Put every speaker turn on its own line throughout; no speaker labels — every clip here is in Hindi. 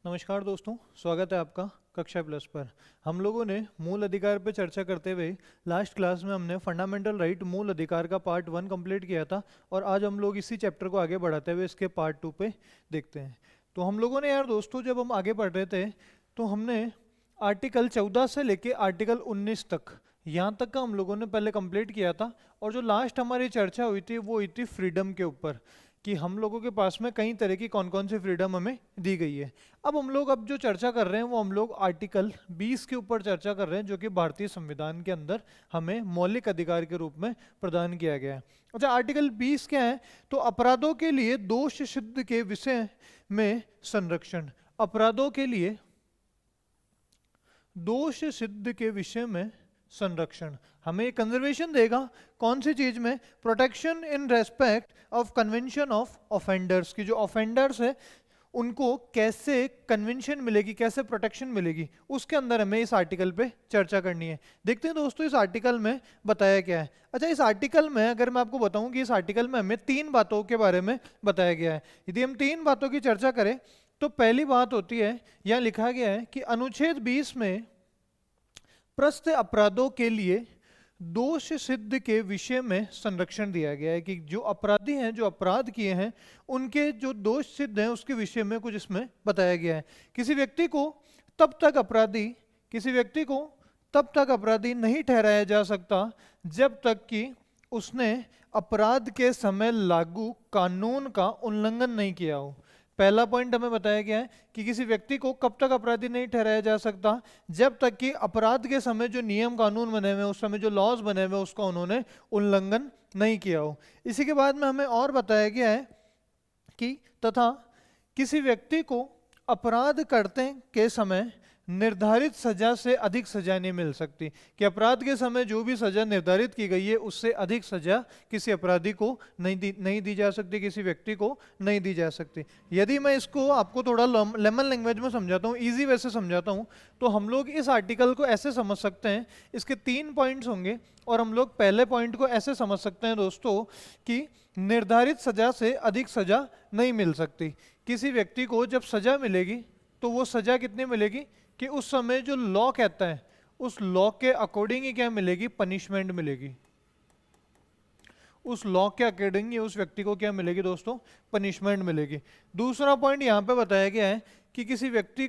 नमस्कार दोस्तों, स्वागत है आपका कक्षा प्लस पर। हम लोगों ने मूल अधिकार पर चर्चा करते हुए लास्ट क्लास में हमने फंडामेंटल राइट मूल अधिकार का पार्ट 1 कंप्लीट किया था और आज हम लोग इसी चैप्टर को आगे बढ़ाते हुए इसके पार्ट 2 पे देखते हैं। तो हम लोगों ने यार दोस्तों जब हम आगे बढ़ रहे थे तो हमने आर्टिकल 14 से लेके आर्टिकल 19 तक यहाँ तक का हम लोगों ने पहले कंप्लीट किया था। और जो लास्ट हमारी चर्चा हुई थी वो हुई थी फ्रीडम के ऊपर कि हम लोगों के पास में कई तरह की कौन कौन सी फ्रीडम हमें दी गई है। अब हम लोग जो चर्चा कर रहे हैं वो हम लोग आर्टिकल 20 के ऊपर चर्चा कर रहे हैं जो कि भारतीय संविधान के अंदर हमें मौलिक अधिकार के रूप में प्रदान किया गया है। अच्छा, आर्टिकल 20 क्या है? तो अपराधों के लिए दोष सिद्ध के विषय में संरक्षण। अपराधों के लिए दोष सिद्ध के विषय में संरक्षण हमें कंजर्वेशन देगा। कौन सी चीज में? Protection in respect of convention of offenders की जो ऑफेंडर्स है उनको कैसे कन्वेंशन मिलेगी, कैसे प्रोटेक्शन मिलेगी, उसके अंदर हमें इस आर्टिकल पे चर्चा करनी है। देखते हैं दोस्तों इस आर्टिकल में बताया क्या है। अच्छा, इस आर्टिकल में अगर मैं आपको बताऊं कि इस आर्टिकल में हमें 3 बातों के बारे में बताया गया है। यदि हम 3 बातों की चर्चा करें तो पहली बात होती है, यहाँ लिखा गया है कि अनुच्छेद 20 में प्रस्त अपराधों के लिए दोष सिद्ध के विषय में संरक्षण दिया गया है कि जो अपराधी हैं, जो अपराध किए हैं, उनके जो दोष सिद्ध हैं उसके विषय में कुछ इसमें बताया गया है। किसी व्यक्ति को तब तक अपराधी नहीं ठहराया जा सकता जब तक कि उसने अपराध के समय लागू कानून का उल्लंघन नहीं किया हो। पहला पॉइंट हमें बताया गया है कि किसी व्यक्ति को कब तक अपराधी नहीं ठहराया जा सकता? जब तक कि अपराध के समय जो नियम कानून बने हुए, उस समय जो लॉज बने हुए, उसका उन्होंने उल्लंघन नहीं किया हो। इसी के बाद में हमें और बताया गया है कि तथा किसी व्यक्ति को अपराध करते के समय निर्धारित सजा से अधिक सजा नहीं मिल सकती, कि अपराध के समय जो भी सजा निर्धारित की गई है उससे अधिक सजा किसी अपराधी को नहीं दी जा सकती, किसी व्यक्ति को नहीं दी जा सकती। यदि मैं इसको आपको थोड़ा लेमन लैंग्वेज में समझाता हूँ, इजी वे से समझाता हूँ, तो हम लोग इस आर्टिकल को ऐसे समझ सकते हैं। इसके 3 पॉइंट्स होंगे और हम लोग पहले पॉइंट को ऐसे समझ सकते हैं दोस्तों कि निर्धारित सजा से अधिक सजा नहीं मिल सकती। किसी व्यक्ति को जब सजा मिलेगी तो वो सजा कितनी मिलेगी कि उस समय जो लॉ कहता है उस लॉ के अकॉर्डिंग ही क्या मिलेगी? पनिशमेंट मिलेगी। उस लॉ के अकॉर्डिंग ही उस व्यक्ति को क्या मिलेगी दोस्तों? पनिशमेंट मिलेगी। दूसरा पॉइंट यहां पे बताया गया है कि किसी व्यक्ति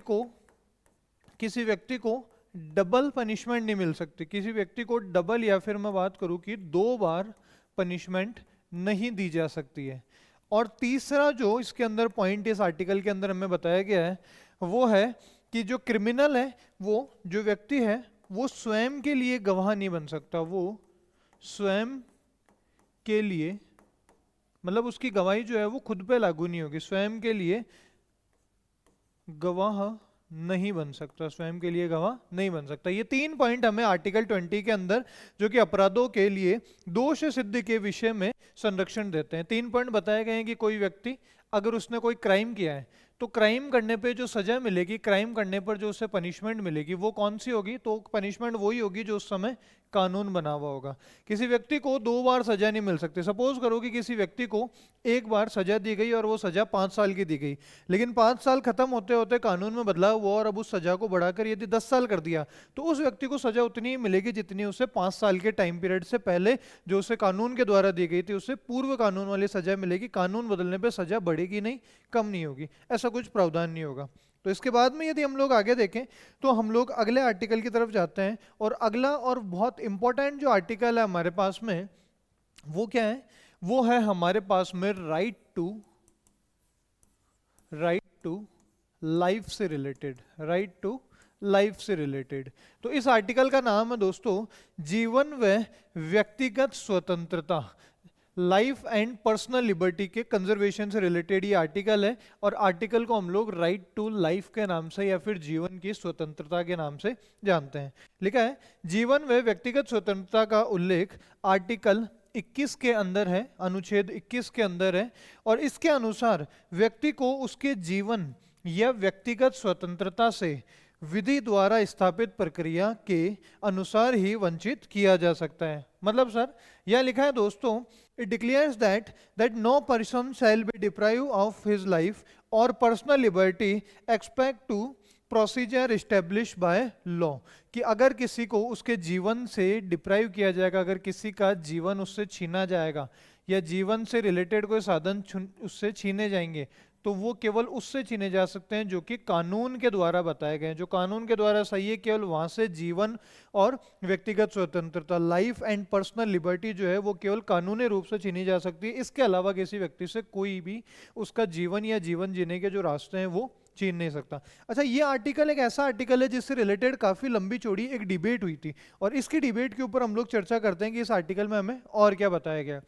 को डबल पनिशमेंट नहीं मिल सकती। किसी व्यक्ति को डबल या फिर मैं बात करूं कि 2 बार पनिशमेंट नहीं दी जा सकती है। और तीसरा जो इसके अंदर पॉइंट इस आर्टिकल के अंदर हमें बताया गया है वो है कि जो क्रिमिनल है, वो जो व्यक्ति है, वो स्वयं के लिए गवाह नहीं बन सकता। वो स्वयं के लिए मतलब उसकी गवाही जो है वो खुद पे लागू नहीं होगी। स्वयं के लिए गवाह नहीं बन सकता, स्वयं के लिए गवाह नहीं बन सकता। ये 3 पॉइंट हमें आर्टिकल 20 के अंदर जो कि अपराधों के लिए दोष सिद्ध के विषय में संरक्षण देते हैं। 3 पॉइंट बताए गए हैं कि कोई व्यक्ति अगर उसने कोई क्राइम किया है तो क्राइम करने पे जो सजा मिलेगी, क्राइम करने पर जो उसे पनिशमेंट मिलेगी वो कौन सी होगी? तो पनिशमेंट वही होगी जो उस समय कानून बना हुआ होगा। किसी व्यक्ति को 2 बार सजा नहीं मिल सकती। सपोज करो कि किसी व्यक्ति को 1 बार सजा दी गई और वो सजा 5 साल की दी गई, लेकिन 5 साल खत्म होते होते कानून में बदलाव हुआ और अब उस सजा को बढ़ाकर यदि 10 साल कर दिया तो उस व्यक्ति को सजा उतनी ही मिलेगी जितनी उसे 5 साल के टाइम पीरियड से पहले जो उसे कानून के द्वारा दी गई थी उससे पूर्व कानून वाली सजा मिलेगी। कानून बदलने पर सजा बढ़ेगी नहीं, कम नहीं होगी, ऐसा कुछ प्रावधान नहीं होगा। तो इसके बाद में यदि हम लोग आगे देखें तो हम लोग अगले आर्टिकल की तरफ जाते हैं और अगला और बहुत इंपॉर्टेंट जो आर्टिकल है हमारे पास में वो क्या है? वो है हमारे पास में राइट टू लाइफ से रिलेटेड। तो इस आर्टिकल का नाम है दोस्तों जीवन व व्यक्तिगत स्वतंत्रता, लाइफ एंड पर्सनल लिबर्टी के कंजर्वेशन से रिलेटेड ये आर्टिकल है। और आर्टिकल को हम लोग राइट टू लाइफ के नाम से या फिर जीवन की स्वतंत्रता के नाम से जानते हैं। लिखा है जीवन व व्यक्तिगत स्वतंत्रता का उल्लेख आर्टिकल 21 के अंदर है, अनुच्छेद 21 के अंदर है। और इसके अनुसार व्यक्ति को उसके जीवन या व्यक्तिगत स्वतंत्रता से विधि द्वारा स्थापित प्रक्रिया के अनुसार ही वंचित किया जा सकता है। मतलब सर यह लिखा है दोस्तों, it declares that no person shall be deprive of his life और personal liberty except to procedure establish by law, कि अगर किसी को उसके जीवन से डिप्राइव किया जाएगा, अगर किसी का जीवन उससे छीना जाएगा या जीवन से रिलेटेड कोई साधन उससे छीने जाएंगे, तो वो केवल उससे छीने जा सकते हैं जो कि कानून के द्वारा बताए गए हैं। जो कानून के द्वारा सही है, केवल वहां से जीवन और व्यक्तिगत स्वतंत्रता, लाइफ एंड पर्सनल लिबर्टी जो है वो केवल कानूनी रूप से छीनी जा सकती है। इसके अलावा किसी व्यक्ति से कोई भी उसका जीवन या जीवन जीने के जो रास्ते हैं वो छीन नहीं सकता। अच्छा, ये आर्टिकल एक ऐसा आर्टिकल है जिससे रिलेटेड काफी लंबी चौड़ी एक डिबेट हुई थी, और इसकी डिबेट के ऊपर हम लोग चर्चा करते हैं कि इस आर्टिकल में हमें और क्या बताया गया।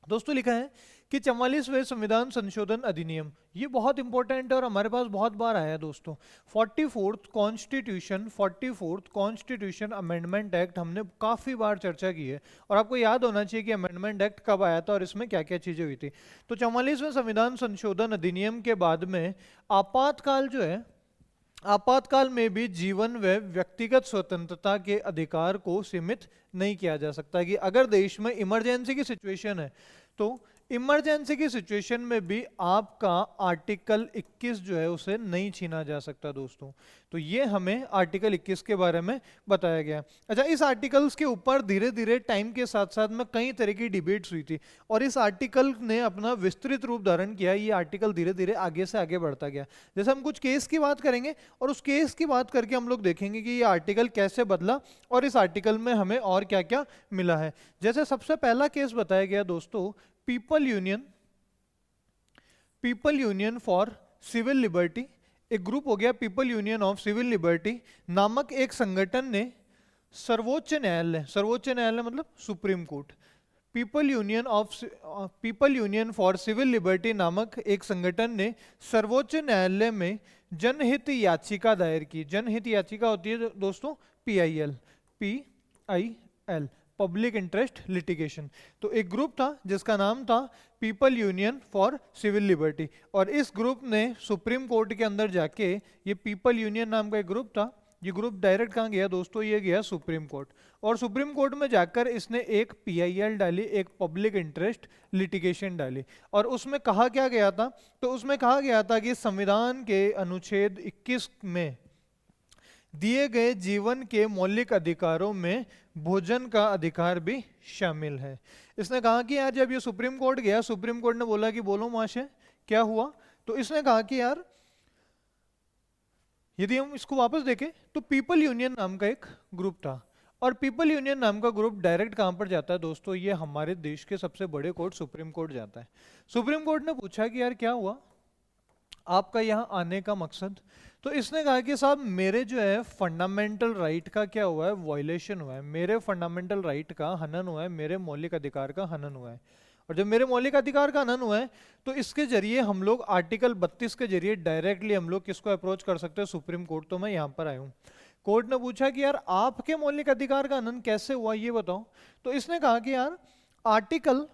दोस्तों लिखा है कि 44वें संविधान संशोधन अधिनियम, ये बहुत इंपॉर्टेंट है और हमारे पास बहुत बार आया है दोस्तों। 44th कॉन्स्टिट्यूशन अमेंडमेंट एक्ट हमने काफी बार चर्चा की है, और आपको याद होना चाहिए कि अमेंडमेंट एक्ट कब आया था और इसमें क्या क्या चीजें हुई थी। तो 44वें संविधान संशोधन अधिनियम के बाद में आपातकाल जो है, आपातकाल में भी जीवन व व्यक्तिगत स्वतंत्रता के अधिकार को सीमित नहीं किया जा सकता, कि अगर देश में इमरजेंसी की सिचुएशन है तो इमरजेंसी की सिचुएशन में भी आपका आर्टिकल 21 जो है उसे नहीं छीना जा सकता दोस्तों। तो ये हमें आर्टिकल 21 के बारे में बताया गया। अच्छा, इस आर्टिकल्स के ऊपर धीरे धीरे टाइम के साथ साथ में कई तरह की डिबेट्स हुई थी, और इस आर्टिकल ने अपना विस्तृत रूप धारण किया। ये आर्टिकल धीरे धीरे आगे से आगे बढ़ता गया। जैसे हम कुछ केस की बात करेंगे और उस केस की बात करके हम लोग देखेंगे कि ये आर्टिकल कैसे बदला और इस आर्टिकल में हमें और क्या क्या मिला है। जैसे सबसे पहला केस बताया गया दोस्तों, people union for civil liberty. एक ग्रुप हो गया people union of civil liberty नामक एक संगठन ने सर्वोच्च न्यायालय मतलब supreme court, people union for civil liberty नामक एक संगठन ने सर्वोच्च न्यायालय में जनहित याचिका दायर की। जनहित याचिका होती है दोस्तों PIL, पब्लिक इंटरेस्ट लिटिगेशन। तो एक ग्रुप था जिसका नाम था people union for civil liberty, और इस ग्रुप ने सुप्रीम कोर्ट के अंदर जाके, ये पीपल यूनियन नाम का एक ग्रुप था, ये ग्रुप डायरेक्ट कहाँ गया दोस्तों, ये गया सुप्रीम कोर्ट, और सुप्रीम कोर्ट में जाकर इसने एक PIL डाली, एक पब्लिक इंटरेस्ट लिटिगेशन डाली। और उसमें कहा क्या गया था, तो उसमें कहा गया था कि संविधान के अनुच्छेद 21 में दिए गए जीवन के मौलिक अधिकारों में भोजन का अधिकार भी शामिल है। इसने कहा कि यार जब ये सुप्रीम कोर्ट गया, सुप्रीम कोर्ट ने बोला कि बोलो महाशय क्या हुआ, तो इसने कहा कि यार यदि हम इसको वापस देखें तो पीपल यूनियन नाम का एक ग्रुप था, और पीपल यूनियन नाम का ग्रुप डायरेक्ट कहां पर जाता है दोस्तों, ये हमारे देश के सबसे बड़े कोर्ट सुप्रीम कोर्ट जाता है। सुप्रीम कोर्ट ने पूछा कि यार क्या हुआ, आपका यहाँ आने का मकसद, तो इसने कहा कि साहब मेरे जो है फंडामेंटल राइट का क्या हुआ है, वायलेशन हुआ है, मेरे फंडामेंटल राइट का हनन हुआ है, मेरे मौलिक अधिकार का हनन हुआ है। और जब मेरे मौलिक अधिकार का हनन हुआ है तो इसके जरिए हम लोग आर्टिकल 32 के जरिए डायरेक्टली हम लोग किसको अप्रोच कर सकते हैं, सुप्रीम कोर्ट। तो मैं यहाँ पर आया हूँ। कोर्ट ने पूछा कि यार आपके मौलिक अधिकार का हनन कैसे हुआ ये बताओ, तो इसने कहा कि यार आर्टिकल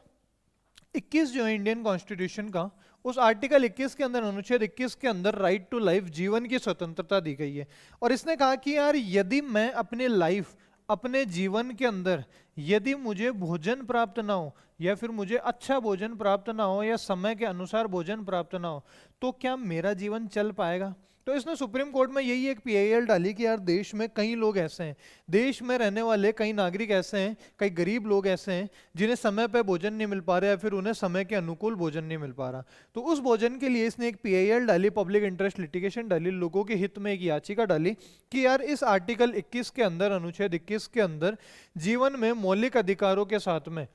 21 जो है इंडियन कॉन्स्टिट्यूशन का, उस आर्टिकल 21 के अंदर, अनुच्छेद 21 के अंदर राइट टू लाइफ, जीवन की स्वतंत्रता दी गई है। और इसने कहा कि यार यदि मैं अपने लाइफ, अपने जीवन के अंदर यदि मुझे भोजन प्राप्त ना हो, या फिर मुझे अच्छा भोजन प्राप्त ना हो, या समय के अनुसार भोजन प्राप्त ना हो, तो क्या मेरा जीवन चल पाएगा। तो इसने सुप्रीम कोर्ट में यही एक PIL डाली कि यार देश में कई लोग ऐसे हैं, देश में रहने वाले कई नागरिक ऐसे हैं, कई गरीब लोग ऐसे हैं जिन्हें समय पे भोजन नहीं मिल पा रहा, या फिर उन्हें समय के अनुकूल भोजन नहीं मिल पा रहा। तो उस भोजन के लिए इसने एक PIL डाली, पब्लिक इंटरेस्ट लिटिगेशन डाली, लोगों के हित में एक याचिका डाली कि यार इस आर्टिकल 21 के अंदर, अनुच्छेद 21 के अंदर जीवन में मौलिक अधिकारों के साथ में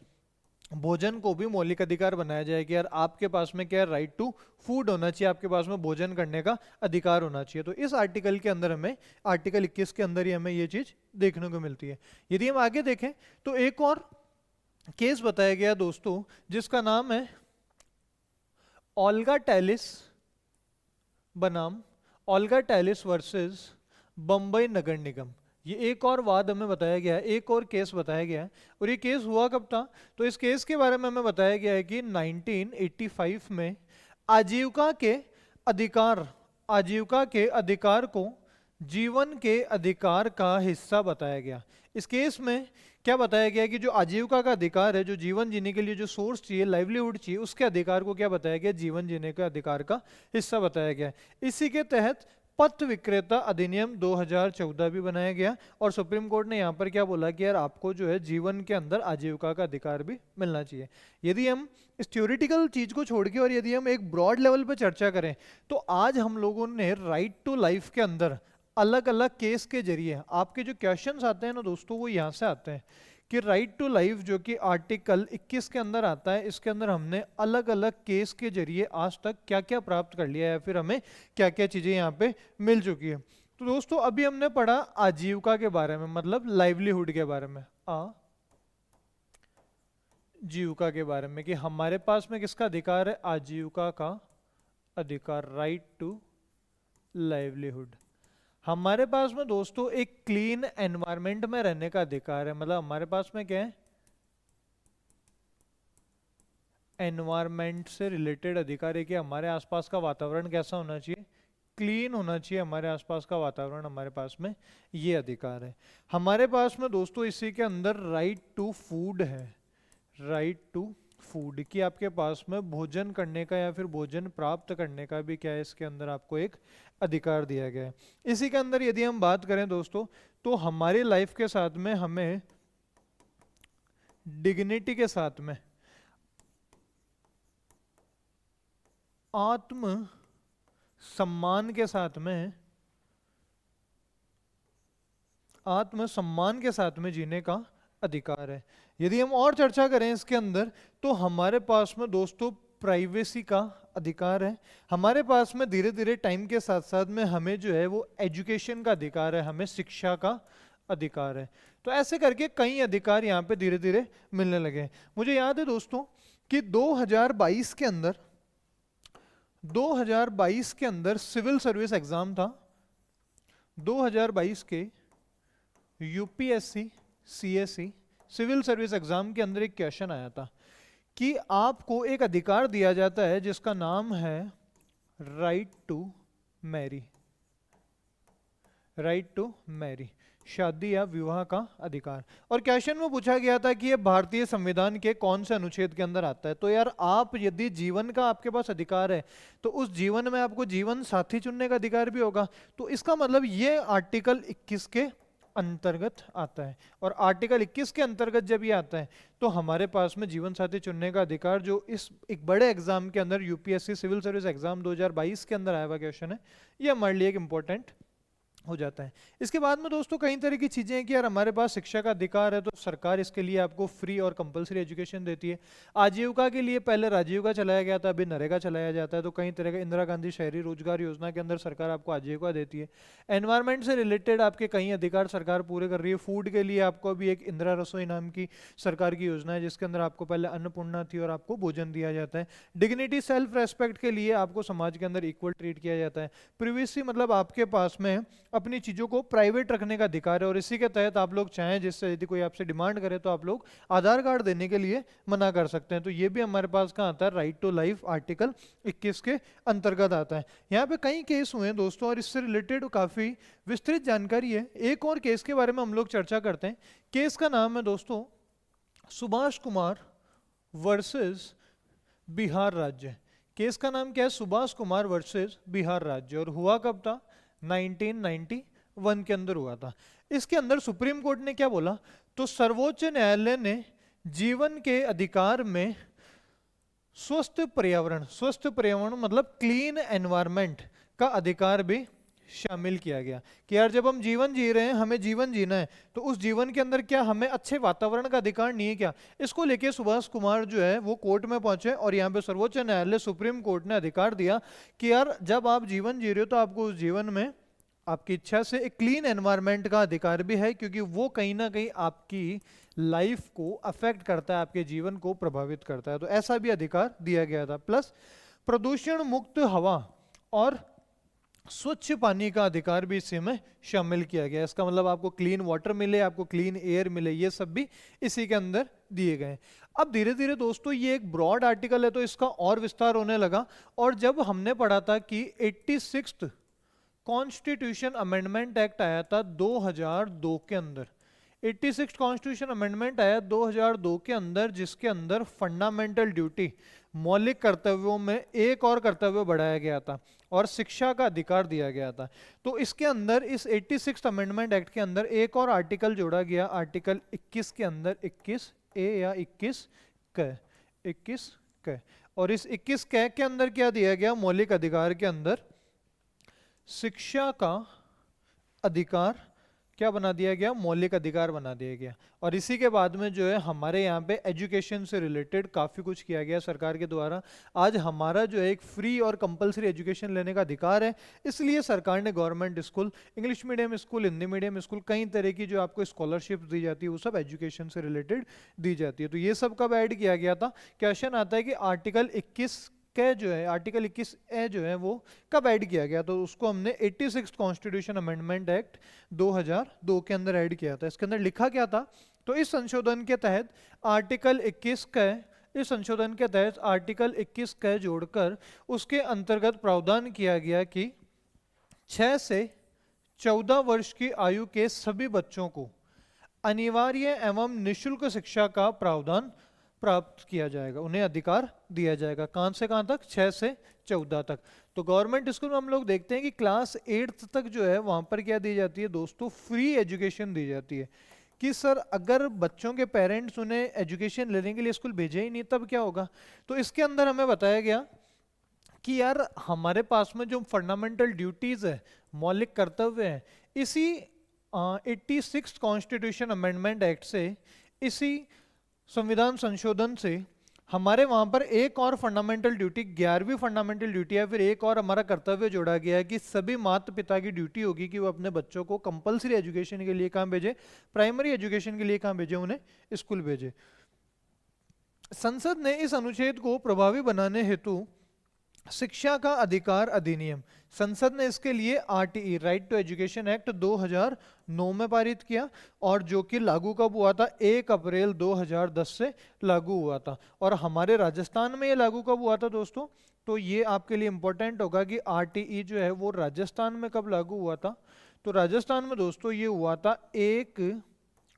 भोजन को भी मौलिक अधिकार बनाया जाए कि यार आपके पास में क्या राइट टू फूड होना चाहिए, आपके पास में भोजन करने का अधिकार होना चाहिए। तो इस आर्टिकल के अंदर हमें, आर्टिकल 21 के अंदर ही हमें ये चीज देखने को मिलती है। यदि हम आगे देखें तो एक और केस बताया गया दोस्तों जिसका नाम है ओल्गा टैलिस बनाम ओल्गा टैलिस वर्सेस बम्बई नगर निगम। ये एक और वाद हमें बताया गया है, एक और केस बताया गया है। और ये केस हुआ कब था, तो इस केस के बारे में हमें बताया गया है कि 1985 में आजीविका के अधिकार को जीवन के अधिकार का हिस्सा बताया गया। इस केस में क्या बताया गया कि जो आजीविका का अधिकार है, जो जीवन जीने के लिए जो सोर्स चाहिए, लाइवलीहुड चाहिए, उसके अधिकार को क्या बताया गया, जीवन जीने के अधिकार का हिस्सा बताया गया। इसी के तहत पथ विक्रेता अधिनियम 2014 भी बनाया गया और सुप्रीम कोर्ट ने यहाँ पर क्या बोला कि यार आपको जो है जीवन के अंदर आजीविका का अधिकार भी मिलना चाहिए। यदि हम इस थ्योरेटिकल चीज को छोड़ के और यदि हम एक ब्रॉड लेवल पे चर्चा करें तो आज हम लोगों ने राइट टू लाइफ के अंदर अलग अलग केस के जरिए आपके जो क्वेश्चंस आते हैं ना दोस्तों, वो यहाँ से आते हैं कि राइट टू लाइफ जो कि आर्टिकल 21 के अंदर आता है, इसके अंदर हमने अलग अलग केस के जरिए आज तक क्या क्या प्राप्त कर लिया है, फिर हमें क्या क्या चीजें यहाँ पे मिल चुकी है। तो दोस्तों अभी हमने पढ़ा आजीविका के बारे में, मतलब लाइवलीहुड के बारे में, आजीविका के बारे में, कि हमारे पास में किसका अधिकार है, आजीविका का अधिकार, राइट टू लाइवलीहुड। हमारे पास में दोस्तों एक क्लीन एनवायरनमेंट में रहने का अधिकार है, मतलब हमारे पास में क्या है, एनवायरनमेंट से रिलेटेड अधिकार है कि हमारे आसपास का वातावरण कैसा होना चाहिए, क्लीन होना चाहिए हमारे आसपास का वातावरण, हमारे पास में ये अधिकार है। हमारे पास में दोस्तों इसी के अंदर राइट टू फूड है, राइट टू फूड, कि आपके पास में भोजन करने का या फिर भोजन प्राप्त करने का भी क्या है, इसके अंदर आपको एक अधिकार दिया गया है। इसी के अंदर यदि हम बात करें दोस्तों तो हमारी लाइफ के साथ में हमें डिग्निटी के साथ में, आत्म सम्मान के साथ में, आत्म सम्मान के साथ में जीने का अधिकार है। यदि हम और चर्चा करें इसके अंदर तो हमारे पास में दोस्तों प्राइवेसी का अधिकार है, हमारे पास में धीरे धीरे टाइम के साथ साथ में हमें जो है वो एजुकेशन का अधिकार है, हमें शिक्षा का अधिकार है। तो ऐसे करके कई अधिकार यहाँ पे धीरे धीरे मिलने लगे। मुझे याद है दोस्तों कि 2022 के अंदर 2022 के अंदर सिविल सर्विस एग्जाम था। 2022 के UPSC CSC civil service exam के अंदर एक क्वेश्चन आया था कि आपको एक अधिकार दिया जाता है जिसका नाम है right to marry, right to marry, शादी या विवाह का अधिकार। और क्वेश्चन में पूछा गया था कि ये भारतीय संविधान के कौन से अनुच्छेद के अंदर आता है। तो यार आप यदि जीवन का आपके पास अधिकार है तो उस जीवन में आपको जीवन साथी चुनने का अधिकार भी होगा, तो इसका मतलब ये आर्टिकल 21 के अंतर्गत आता है। और आर्टिकल 21 के अंतर्गत जब ये आता है तो हमारे पास में जीवन साथी चुनने का अधिकार, जो इस एक बड़े एग्जाम के अंदर यूपीएससी सिविल सर्विस एग्जाम 2022 के अंदर आया हुआ क्वेश्चन है, ये हमारे लिए एक इंपॉर्टेंट हो जाता है। इसके बाद में दोस्तों कई तरह की चीजें हैं कि यार हमारे पास शिक्षा का अधिकार है तो सरकार इसके लिए आपको फ्री और कंपलसरी एजुकेशन देती है। आजीविका के लिए पहले राजीविका चलाया गया था, अभी नरेगा चलाया जाता है, तो कई तरह का इंदिरा गांधी शहरी रोजगार योजना के अंदर सरकार आपको आजीविका देती है। एनवायरमेंट से रिलेटेड आपके कई अधिकार सरकार पूरे कर रही है। फूड के लिए आपको अभी एक इंदिरा रसोई नाम की सरकार की योजना है जिसके अंदर आपको पहले अन्नपूर्णा थी और आपको भोजन दिया जाता है। डिग्निटी सेल्फ रेस्पेक्ट के लिए आपको समाज के अंदर इक्वल ट्रीट किया जाता है। प्रिवेसी मतलब आपके पास में अपनी चीजों को प्राइवेट रखने का अधिकार है, और इसी के तहत आप लोग चाहें जिससे यदि कोई आपसे डिमांड करे तो आप लोग आधार कार्ड देने के लिए मना कर सकते हैं। तो ये भी हमारे पास कहाँ आता है, राइट टू लाइफ आर्टिकल 21 के अंतर्गत आता है। यहाँ पे कई केस हुए हैं दोस्तों और इससे रिलेटेड काफी विस्तृत जानकारी है। एक और केस के बारे में हम लोग चर्चा करते हैं। केस का नाम है दोस्तों सुभाष कुमार वर्सेस बिहार राज्य। केस का नाम क्या है, सुभाष कुमार वर्सेस बिहार राज्य, और हुआ कब था, 1991 के अंदर हुआ था। इसके अंदर सुप्रीम कोर्ट ने क्या बोला, तो सर्वोच्च न्यायालय ने जीवन के अधिकार में स्वस्थ पर्यावरण मतलब क्लीन एनवायरनमेंट का अधिकार भी शामिल किया गया कि यार जब हम जीवन जी रहे हैं, हमें जीवन जीना है, तो उस जीवन के अंदर क्या हमें अच्छे वातावरण का अधिकार नहीं है क्या। इसको लेके सुभाष कुमार जो है वो कोर्ट में पहुंचे और यहाँ पे सर्वोच्च न्यायालय सुप्रीम कोर्ट ने अधिकार दिया कि यार जब आप जीवन जी रहे हो तो आपको उस जीवन में आपकी इच्छा से एक क्लीन एनवायरनमेंट का अधिकार भी है, क्योंकि वो कहीं ना कहीं आपकी लाइफ को अफेक्ट करता है, आपके जीवन को प्रभावित करता है। तो ऐसा भी अधिकार दिया गया था। प्लस प्रदूषण मुक्त हवा और स्वच्छ पानी का अधिकार भी इसी में शामिल किया गया। इसका मतलब आपको क्लीन वाटर मिले, आपको क्लीन एयर मिले, ये सब भी इसी के अंदर दिए गए। अब धीरे धीरे दोस्तों ये एक ब्रॉड आर्टिकल है तो इसका और विस्तार होने लगा, और जब हमने पढ़ा था कि 86th कॉन्स्टिट्यूशन अमेंडमेंट एक्ट आया था 2002 के अंदर। 86 कॉन्स्टिट्यूशन अमेंडमेंट आया 2002 के अंदर, जिसके अंदर फंडामेंटल ड्यूटी, मौलिक कर्तव्यों में एक और कर्तव्य बढ़ाया गया था और शिक्षा का अधिकार दिया गया था। तो इसके अंदर, इस 86 अमेंडमेंट एक्ट के अंदर एक और आर्टिकल जोड़ा गया, आर्टिकल 21 के अंदर, 21A या 21 क। और इस 21 क के अंदर क्या दिया गया? मौलिक अधिकार के अंदर शिक्षा का अधिकार क्या बना दिया गया? मौलिक अधिकार बना दिया गया। और इसी के बाद में जो है हमारे यहाँ पे एजुकेशन से रिलेटेड काफ़ी कुछ किया गया सरकार के द्वारा। आज हमारा जो है एक फ्री और कंपलसरी एजुकेशन लेने का अधिकार है, इसलिए सरकार ने government school, English medium school, Hindi medium school, कई तरह की जो आपको स्कॉलरशिप दी जाती है वो सब एजुकेशन से रिलेटेड दी जाती है। तो ये सब कब ऐड किया गया था? क्वेश्चन आता है कि आर्टिकल 21 के जो है, आर्टिकल 21A जो है वो कब ऐड किया गया? तो उसको हमने 86 कॉन्स्टिट्यूशन अमेंडमेंट एक्ट 2002 के अंदर ऐड किया था। इसके अंदर लिखा क्या था? तो इस संशोधन के तहत आर्टिकल 21 का, इस संशोधन के तहत आर्टिकल 21 का जोड़कर उसके अंतर्गत प्रावधान किया गया कि 6 से 14 वर्ष की आयु के सभी बच्चों को अनिवार्य एवं निःशुल्क शिक्षा का प्रावधान प्राप्त किया जाएगा, उन्हें अधिकार दिया जाएगा। कहां से कहां तक? 6 से 14 तक। तो गवर्नमेंट स्कूल में हम लोग देखते हैं कि क्लास 8 तक जो है वहां पर क्या दी जाती है दोस्तों? फ्री एजुकेशन दी जाती है। कि सर अगर बच्चों के पेरेंट्स उन्हें एजुकेशन लेने के लिए स्कूल भेजे ही नहीं तब क्या होगा? तो इसके अंदर हमें बताया गया कि यार हमारे पास में जो फंडामेंटल ड्यूटीज है, मौलिक कर्तव्य है, इसी 86 कॉन्स्टिट्यूशन अमेंडमेंट एक्ट से, इसी संविधान संशोधन से हमारे वहां पर एक और फंडामेंटल ड्यूटी, 11वीं फंडामेंटल ड्यूटी है, फिर एक और हमारा कर्तव्य जोड़ा गया है कि सभी माता पिता की ड्यूटी होगी कि वो अपने बच्चों को कंपलसरी एजुकेशन के लिए कहां भेजे? प्राइमरी एजुकेशन के लिए कहां भेजे? उन्हें स्कूल भेजे। संसद ने इस अनुच्छेद को प्रभावी बनाने हेतु शिक्षा का अधिकार अधिनियम, संसद ने इसके लिए RTE, right to education act 2009 में पारित किया, और जो कि लागू कब हुआ था? 1 अप्रैल 2010 से लागू हुआ था। और हमारे राजस्थान में ये लागू कब हुआ था दोस्तों? तो ये आपके लिए इंपॉर्टेंट होगा कि आरटीई जो है वो राजस्थान में कब लागू हुआ था? तो राजस्थान में दोस्तों ये हुआ था 1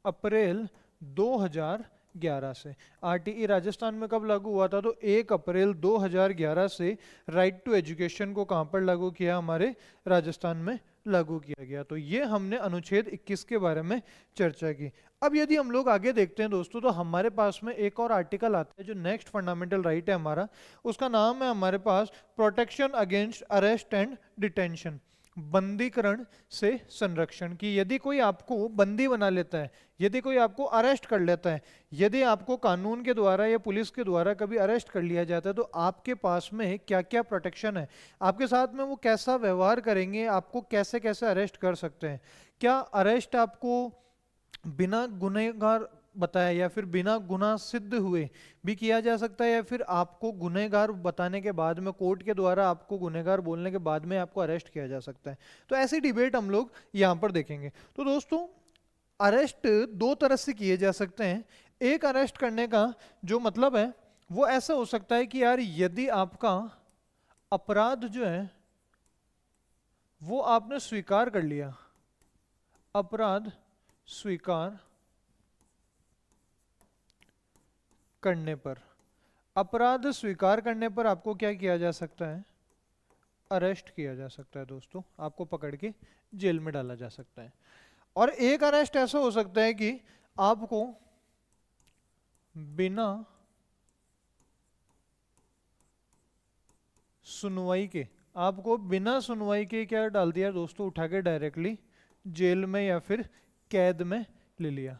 अप्रैल 2011 से। आरटीई राजस्थान में कब लागू हुआ था? तो 1 अप्रैल 2011 से राइट टू एजुकेशन को कहां पर लागू किया? हमारे राजस्थान में लागू किया गया। तो ये हमने अनुच्छेद 21 के बारे में चर्चा की। अब यदि हम लोग आगे देखते हैं दोस्तों, तो हमारे पास में एक और आर्टिकल आता है जो नेक्स्ट फंडामेंटल राइट है हमारा, उसका नाम है हमारे पास protection against arrest and detention, बंदीकरण से संरक्षण। की यदि कोई आपको बंदी बना लेता है, यदि कोई आपको अरेस्ट कर लेता है, यदि आपको कानून के द्वारा या पुलिस के द्वारा कभी अरेस्ट कर लिया जाता है, तो आपके पास में क्या क्या प्रोटेक्शन है, आपके साथ में वो कैसा व्यवहार करेंगे, आपको कैसे कैसे अरेस्ट कर सकते हैं। क्या अरेस्ट आपको बिना गुनहगार बताया या फिर बिना गुनाह सिद्ध हुए भी किया जा सकता है, या फिर आपको गुनहगार बताने के बाद में, कोर्ट के द्वारा आपको गुनहगार बोलने के बाद में आपको अरेस्ट किया जा सकता है। तो ऐसी डिबेट हम लोग यहाँ पर देखेंगे। तो दोस्तों अरेस्ट दो तरह से किए जा सकते हैं। एक अरेस्ट करने का जो मतलब है वो ऐसा हो सकता है कि यार यदि आपका अपराध जो है वो आपने स्वीकार कर लिया, अपराध स्वीकार करने पर, अपराध स्वीकार करने पर आपको क्या किया जा सकता है? अरेस्ट किया जा सकता है दोस्तों, आपको पकड़ के जेल में डाला जा सकता है। और एक अरेस्ट ऐसा हो सकता है कि आपको बिना सुनवाई के, आपको बिना सुनवाई के क्या डाल दिया दोस्तों? उठा के डायरेक्टली जेल में या फिर कैद में ले लिया।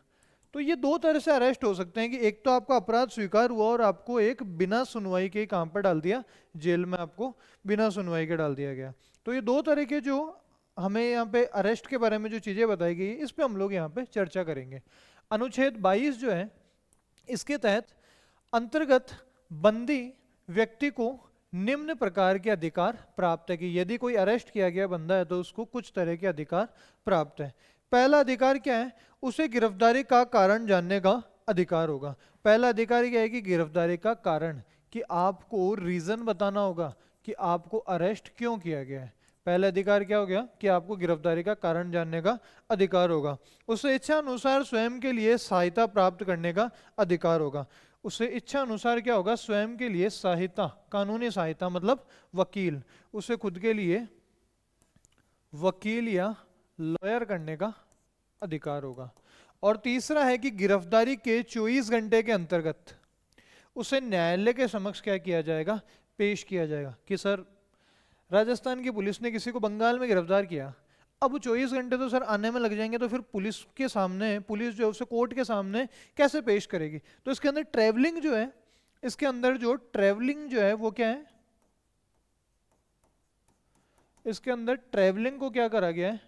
तो ये दो तरह से अरेस्ट हो सकते हैं कि एक तो आपका अपराध स्वीकार हुआ और आपको एक बिना सुनवाई के काम पर डाल दिया, जेल में आपको बिना सुनवाई के डाल दिया गया। तो ये दो तरह के जो हमें यहाँ पे अरेस्ट के बारे में जो चीजें बताई गई इस पे हम लोग यहाँ पे चर्चा करेंगे। अनुच्छेद 22 जो है इसके तहत अंतर्गत बंदी व्यक्ति को निम्न प्रकार के अधिकार प्राप्त है कि यदि कोई अरेस्ट किया गया बंदा है तो उसको कुछ तरह के अधिकार प्राप्त है। पहला अधिकार क्या है? उसे गिरफ्तारी का कारण जानने का अधिकार होगा। पहला अधिकार क्या है कि गिरफ्तारी का कारण, कि आपको रीजन बताना होगा कि आपको अरेस्ट क्यों किया गया है। पहला अधिकार क्या हो गया कि आपको गिरफ्तारी का कारण जानने का अधिकार होगा। उसे इच्छा अनुसार स्वयं के लिए सहायता प्राप्त करने का अधिकार होगा। उसे इच्छा अनुसार क्या होगा, स्वयं के लिए सहायता, कानूनी सहायता मतलब वकील, उसे खुद के लिए वकील या लॉयर करने का अधिकार होगा। और तीसरा है कि गिरफ्तारी के 24 घंटे के अंतर्गत उसे न्यायालय के समक्ष क्या किया जाएगा, पेश किया जाएगा। कि सर राजस्थान की पुलिस ने किसी को बंगाल में गिरफ्तार किया, अब 24 घंटे तो सर आने में लग जाएंगे, तो फिर पुलिस के सामने, पुलिस जो है उसे कोर्ट के सामने कैसे पेश करेगी। तो इसके अंदर ट्रैवलिंग जो है, इसके अंदर जो ट्रैवलिंग जो है वो क्या है, इसके अंदर ट्रैवलिंग को क्या करा गया है,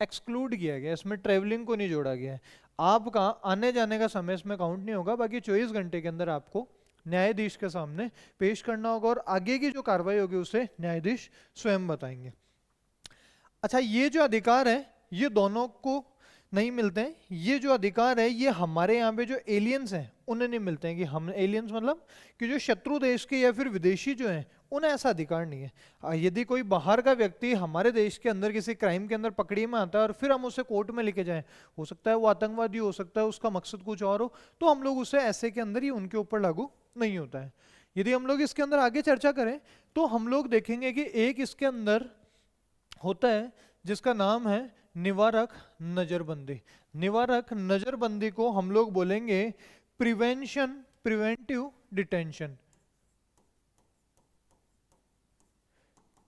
एक्सक्लूड किया गया, इसमें ट्रैवलिंग को नहीं जोड़ा गया है। आपका आने जाने का समय इसमें काउंट नहीं होगा, बाकी 24 घंटे के अंदर आपको न्यायाधीश के सामने पेश करना होगा और आगे की जो कार्रवाई होगी उसे न्यायाधीश स्वयं बताएंगे। अच्छा, ये जो अधिकार है ये दोनों को नहीं मिलते हैं। ये जो अधिकार है ये हमारे यहाँ पे जो एलियंस हैं उन्हें नहीं मिलते हैं। कि हम एलियंस मतलब कि जो शत्रु देश के या फिर विदेशी जो हैं उन्हें ऐसा अधिकार नहीं है। यदि कोई बाहर का व्यक्ति हमारे देश के अंदर किसी क्राइम के अंदर पकड़ी में आता है और फिर हम उसे कोर्ट में लेके जाएं, हो सकता है वो आतंकवादी हो सकता है, उसका मकसद कुछ और हो, तो हम लोग उसे ऐसे के अंदर ही उनके ऊपर लागू नहीं होता है। यदि हम लोग इसके अंदर आगे चर्चा करें तो हम लोग देखेंगे कि एक इसके अंदर होता है जिसका नाम है निवारक नजरबंदी। निवारक नजरबंदी को हम लोग बोलेंगे preventive detention.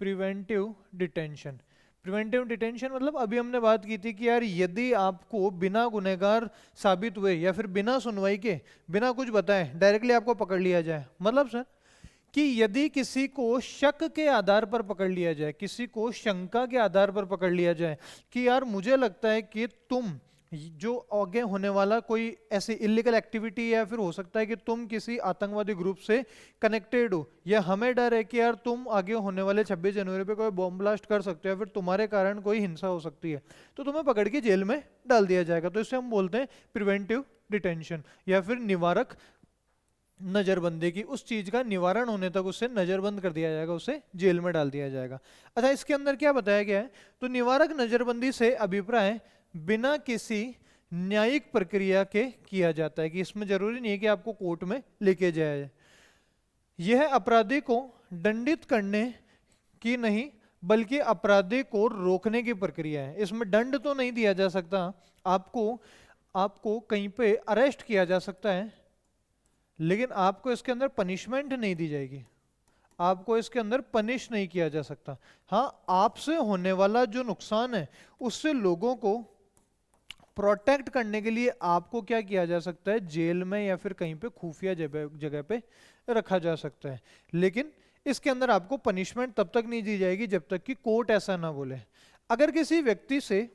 Preventive detention, preventive detention मतलब अभी हमने बात की थी कि यार यदि आपको बिना गुनहगार साबित हुए या फिर बिना सुनवाई के, बिना कुछ बताए डायरेक्टली आपको पकड़ लिया जाए, मतलब सर कि यदि किसी को शक के आधार पर पकड़ लिया जाए, किसी को शंका के आधार पर पकड़ लिया जाए कि यार मुझे लगता है कि तुम जो आगे होने वाला कोई ऐसी इलीगल एक्टिविटी, या फिर हो सकता है कि तुम किसी आतंकवादी ग्रुप से कनेक्टेड हो, या हमें डर है कि यार तुम आगे होने वाले 26 जनवरी पे कोई बॉम्ब ब्लास्ट कर सकते हो या फिर तुम्हारे कारण कोई हिंसा हो सकती है, तो तुम्हें पकड़ के जेल में डाल दिया जाएगा। तो इसे हम बोलते हैं प्रिवेंटिव डिटेंशन या फिर निवारक नजरबंदी। की उस चीज का निवारण होने तक उसे नजरबंद कर दिया जाएगा, उसे जेल में डाल दिया जाएगा। अच्छा, इसके अंदर क्या बताया गया है, तो निवारक नजरबंदी से अभिप्राय बिना किसी न्यायिक प्रक्रिया के किया जाता है। कि इसमें जरूरी नहीं है कि आपको कोर्ट में लेके जाया जाए। यह अपराधी को दंडित करने की नहीं बल्कि अपराधी को रोकने की प्रक्रिया है। इसमें दंड तो नहीं दिया जा सकता, आपको कहीं पे अरेस्ट किया जा सकता है, लेकिन आपको इसके अंदर पनिशमेंट नहीं दी जाएगी, आपको इसके अंदर पनिश नहीं किया जा सकता। हाँ, आपसे होने वाला जो नुकसान है उससे लोगों को प्रोटेक्ट करने के लिए आपको क्या किया जा सकता है, जेल में या फिर कहीं पे खुफिया जगह पे रखा जा सकता है। लेकिन इसके अंदर आपको पनिशमेंट तब तक नहीं दी जाएगी जब तक कि कोर्ट ऐसा ना बोले। अगर किसी व्यक्ति से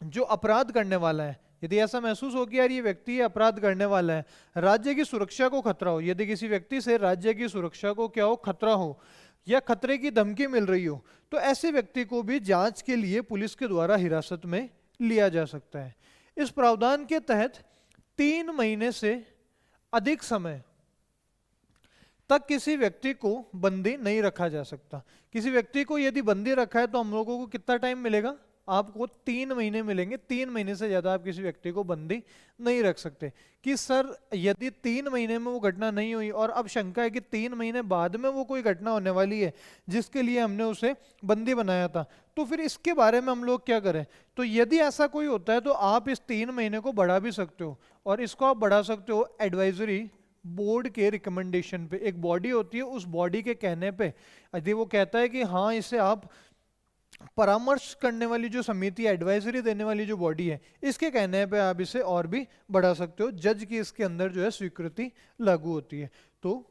जो अपराध करने वाला है, यदि ऐसा महसूस हो कि यार ये व्यक्ति अपराध करने वाला है, राज्य की सुरक्षा को खतरा हो, यदि किसी व्यक्ति से राज्य की सुरक्षा को क्या हो, खतरा हो या खतरे की धमकी मिल रही हो, तो ऐसे व्यक्ति को भी जांच के लिए पुलिस के द्वारा हिरासत में लिया जा सकता है। इस प्रावधान के तहत 3 महीने से अधिक समय तक किसी व्यक्ति को बंदी नहीं रखा जा सकता। किसी व्यक्ति को यदि बंदी रखा है तो हम लोगों को कितना टाइम मिलेगा, आपको 3 महीने मिलेंगे। 3 महीने से ज्यादा आप किसी व्यक्ति को बंदी नहीं रख सकते। कि सर यदि 3 महीने में वो घटना नहीं हुई और अब शंका है कि 3 महीने बाद में वो कोई घटना होने वाली है जिसके लिए हमने उसे बंदी बनाया था, तो फिर इसके बारे में हम लोग क्या करें। तो यदि ऐसा कोई होता है तो आप इस 3 महीने को बढ़ा भी सकते हो, और इसको आप बढ़ा सकते हो एडवाइजरी बोर्ड के रिकमेंडेशन पे। एक बॉडी होती है, उस बॉडी के कहने पे यदि वो कहता है कि हाँ इसे आप, परामर्श करने वाली जो समिति, एडवाइजरी देने वाली जो बॉडी है, इसके कहने पे आप इसे और भी बढ़ा सकते हो। जज की इसके अंदर जो है स्वीकृति लागू होती है। तो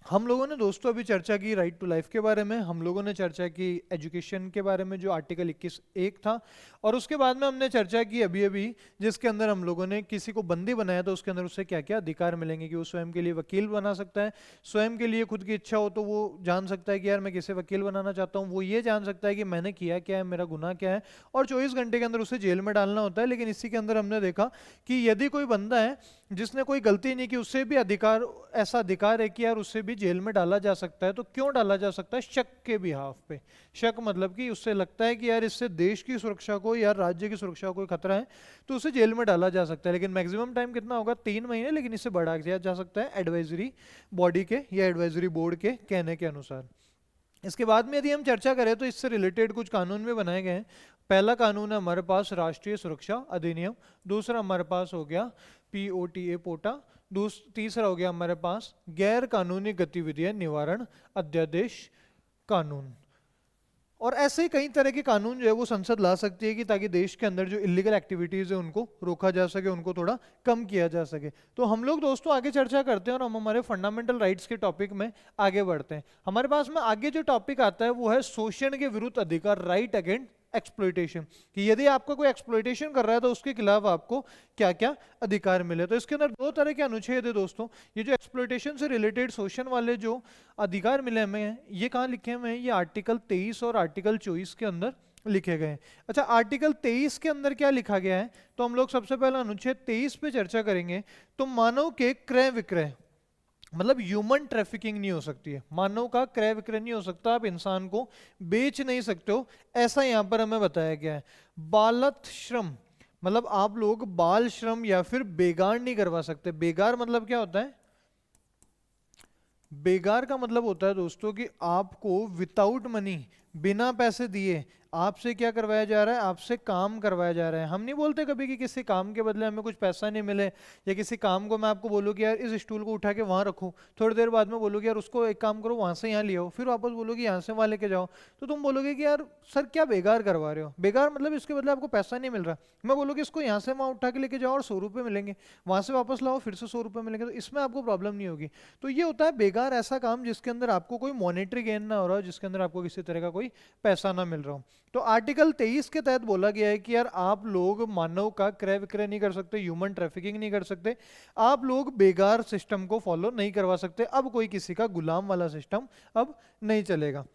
हम लोगों ने दोस्तों अभी चर्चा की राइट टू लाइफ के बारे में, हम लोगों ने चर्चा की एजुकेशन के बारे में जो आर्टिकल 21(1) था, और उसके बाद में हमने चर्चा की अभी अभी जिसके अंदर हम लोगों ने किसी को बंदी बनाया तो उसके अंदर उससे क्या क्या अधिकार मिलेंगे। कि वो स्वयं के लिए वकील बना सकता है, स्वयं के लिए खुद की इच्छा हो तो वो जान सकता है कि यार मैं किसे वकील बनाना चाहता हूँ, वो ये जान सकता है कि मैंने किया क्या है, मेरा गुनाह क्या है, और 24 घंटे के अंदर उसे जेल में डालना होता है। लेकिन इसी के अंदर हमने देखा कि यदि कोई बंदा है जिसने कोई गलती नहीं की, उससे भी अधिकार, ऐसा अधिकार है कि यार उससे भी जेल में डाला जा सकता है। तो क्यों डाला जा सकता है? शक के बिहाफ पे। शक मतलब कि उससे लगता है कि यार इससे देश की सुरक्षा को या राज्य की सुरक्षा को कोई खतरा है, तो उसे जेल में डाला जा सकता है। लेकिन मैक्सिमम टाइम कितना होगा? 3 महीने, लेकिन इससे बढ़ा दिया जा सकता है एडवाइजरी बॉडी के या एडवाइजरी बोर्ड के कहने के अनुसार। इसके बाद में यदि हम चर्चा करें तो इससे रिलेटेड कुछ कानून भी बनाए गए हैं। पहला कानून है हमारे पास राष्ट्रीय सुरक्षा अधिनियम, दूसरा हमारे पास हो गया पीओटीए पोटा, तीसरा हो गया हमारे पास गैर कानूनी गतिविधियां निवारण अध्यादेश कानून। और ऐसे ही कई तरह के कानून जो है वो संसद ला सकती है कि ताकि देश के अंदर जो इलीगल एक्टिविटीज है उनको रोका जा सके, उनको थोड़ा कम किया जा सके। तो हम लोग दोस्तों आगे चर्चा करते हैं और हम हमारे फंडामेंटल राइट्स के टॉपिक में आगे बढ़ते हैं। हमारे पास में आगे जो टॉपिक आता है वो है शोषण के विरुद्ध अधिकार, राइट अगेंस्ट एक्सप्लॉइटेशन, कि यदि आपका कोई एक्सप्लॉइटेशन कर रहा है तो उसके खिलाफ आपको क्या क्या अधिकार मिले। तो इसके अंदर दो तरह के अनुच्छेद है दोस्तों। ये जो एक्सप्लॉइटेशन से रिलेटेड शोषण वाले जो अधिकार मिले हमें, ये कहाँ लिखे हुए हैं? ये आर्टिकल 23 और आर्टिकल 24 के अंदर लिखे गए हैं। अच्छा, आर्टिकल 23 के अंदर क्या लिखा गया है? तो हम लोग सबसे पहले अनुच्छेद 23 पे चर्चा करेंगे। तो मानव के क्रय विक्रय, मतलब ह्यूमन ट्रैफिकिंग नहीं हो सकती है, मानव का क्रय विक्रय नहीं हो सकता, आप इंसान को बेच नहीं सकते हो, ऐसा यहां पर हमें बताया गया है। बालत श्रम, मतलब आप लोग बाल श्रम या फिर बेगार नहीं करवा सकते। बेगार मतलब क्या होता है? बेगार का मतलब होता है दोस्तों कि आपको विदाउट मनी, बिना पैसे दिए आपसे क्या करवाया जा रहा है? आपसे काम करवाया जा रहा है। हम नहीं बोलते कभी कि किसी काम के बदले हमें कुछ पैसा नहीं मिले, या किसी काम को मैं आपको बोलूँ कि यार इस स्टूल को उठा के वहाँ रखो, थोड़ी देर बाद में बोलोगे यार उसको एक काम करो वहाँ से यहाँ ले आओ, फिर वापस बोलोगे यहाँ से वहाँ लेके जाओ, तो तुम बोलोगे कि यार सर क्या बेगार करवा रहे हो? बेगार मतलब इसके बदले आपको पैसा नहीं मिल रहा। मैं बोलोगे इसको यहाँ से वहाँ उठा के लेके जाओ और 100 रुपये मिलेंगे, वहाँ से वापस लाओ फिर से 100 रुपये मिलेंगे, तो इसमें आपको प्रॉब्लम नहीं होगी। तो ये होता है बेगार, ऐसा काम जिसके अंदर आपको कोई मॉनेटरी गेन ना हो रहा हो, जिसके अंदर आपको किसी तरह का कोई पैसा ना मिल रहा हो। तो आर्टिकल 23 के तहत बोला गया है कि यार आप लोग मानव का क्रय विक्रय नहीं कर सकते, ह्यूमन ट्रैफिकिंग नहीं कर सकते, आप लोग बेगार सिस्टम को फॉलो नहीं करवा सकते। अब कोई किसी का गुलाम वाला सिस्टम अब नहीं चलेगा।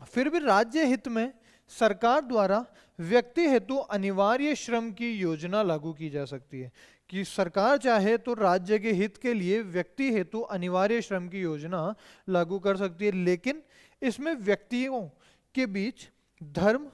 फिर भी राज्य हित में सरकार द्वारा व्यक्ति हेतु अनिवार्य श्रम की योजना लागू की जा सकती है, कि सरकार चाहे तो राज्य के हित के लिए व्यक्ति हेतु अनिवार्य श्रम की योजना लागू कर सकती है, लेकिन इसमें व्यक्तियों के बीच धर्म,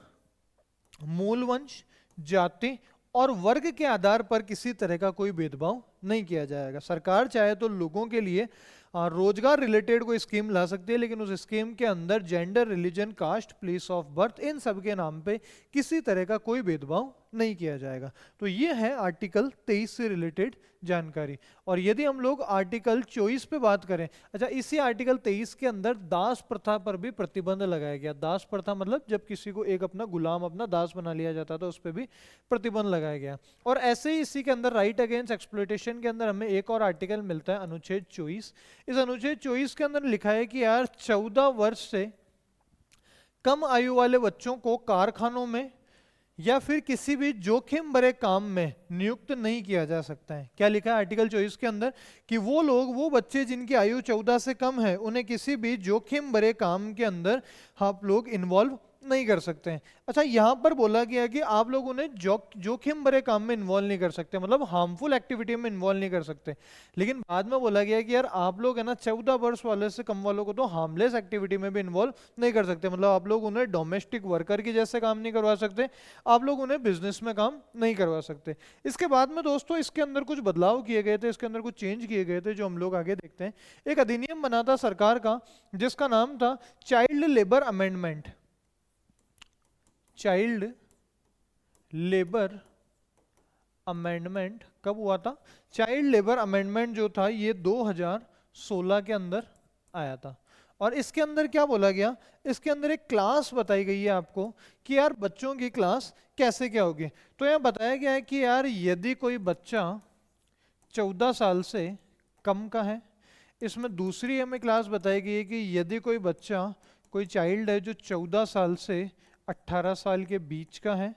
मूल वंश, जाति और वर्ग के आधार पर किसी तरह का कोई भेदभाव नहीं किया जाएगा। सरकार चाहे तो लोगों के लिए रोजगार रिलेटेड कोई स्कीम ला सकती है, लेकिन उस स्कीम के अंदर gender, religion, caste, place of birth, इन सब के नाम पे किसी तरह का कोई भेदभाव नहीं किया जाएगा। तो ये है आर्टिकल 23 से रिलेटेड जानकारी। और यदि हम लोग आर्टिकल 24 पे बात करें, अच्छा इसी आर्टिकल 23 के अंदर दास प्रथा पर भी प्रतिबंध लगाया गया। दास प्रथा मतलब जब किसी को एक अपना गुलाम, अपना दास बना लिया जाता था, उस पर भी प्रतिबंध लगाया गया। और ऐसे ही इसी के अंदर राइट अगेंस्ट एक्सप्लॉइटेशन के अंदर हमें एक और आर्टिकल मिलता है, अनुच्छेद 24। इस अनुच्छेद 24 के अंदर लिखा है कि यार 14 वर्ष से कम आयु वाले बच्चों को कारखानों में या फिर किसी भी जोखिम भरे काम में नियुक्त नहीं किया जा सकता है। क्या लिखा है आर्टिकल 24 के अंदर? कि वो लोग, वो बच्चे जिनकी आयु 14 से कम है, उन्हें किसी भी जोखिम भरे काम के अंदर आप लोग इन्वॉल्व नहीं कर सकते हैं। अच्छा, यहाँ पर बोला गया कि आप लोग उन्हें जोखिम भरे काम में इन्वॉल्व नहीं कर सकते, मतलब हार्मफुल एक्टिविटी में इन्वॉल्व नहीं कर सकते। लेकिन बाद में बोला गया कि यार आप लोग है ना 14 वर्ष वाले से कम वालों को तो हार्मलेस एक्टिविटी में भी इन्वॉल्व नहीं कर सकते, मतलब आप लोग उन्हें डोमेस्टिक वर्कर की जैसे काम नहीं करवा सकते, आप लोग उन्हें बिजनेस में काम नहीं करवा सकते। इसके बाद में दोस्तों इसके अंदर कुछ बदलाव किए गए थे, इसके अंदर कुछ चेंज किए गए थे, जो हम लोग आगे देखते हैं। एक अधिनियम बना था सरकार का जिसका नाम था child labour amendment. Child labour amendment कब हुआ था? चाइल्ड लेबर अमेंडमेंट जो था ये 2016 के अंदर आया था। और इसके अंदर क्या बोला गया? इसके अंदर एक क्लास बताई गई है आपको कि यार बच्चों की क्लास कैसे क्या होगी। तो यहाँ बताया गया है कि यार यदि कोई बच्चा 14 साल से कम का है, इसमें दूसरी हमें क्लास बताई गई है कि यदि कोई बच्चा, कोई चाइल्ड है जो 14 साल से 18 साल के बीच का है,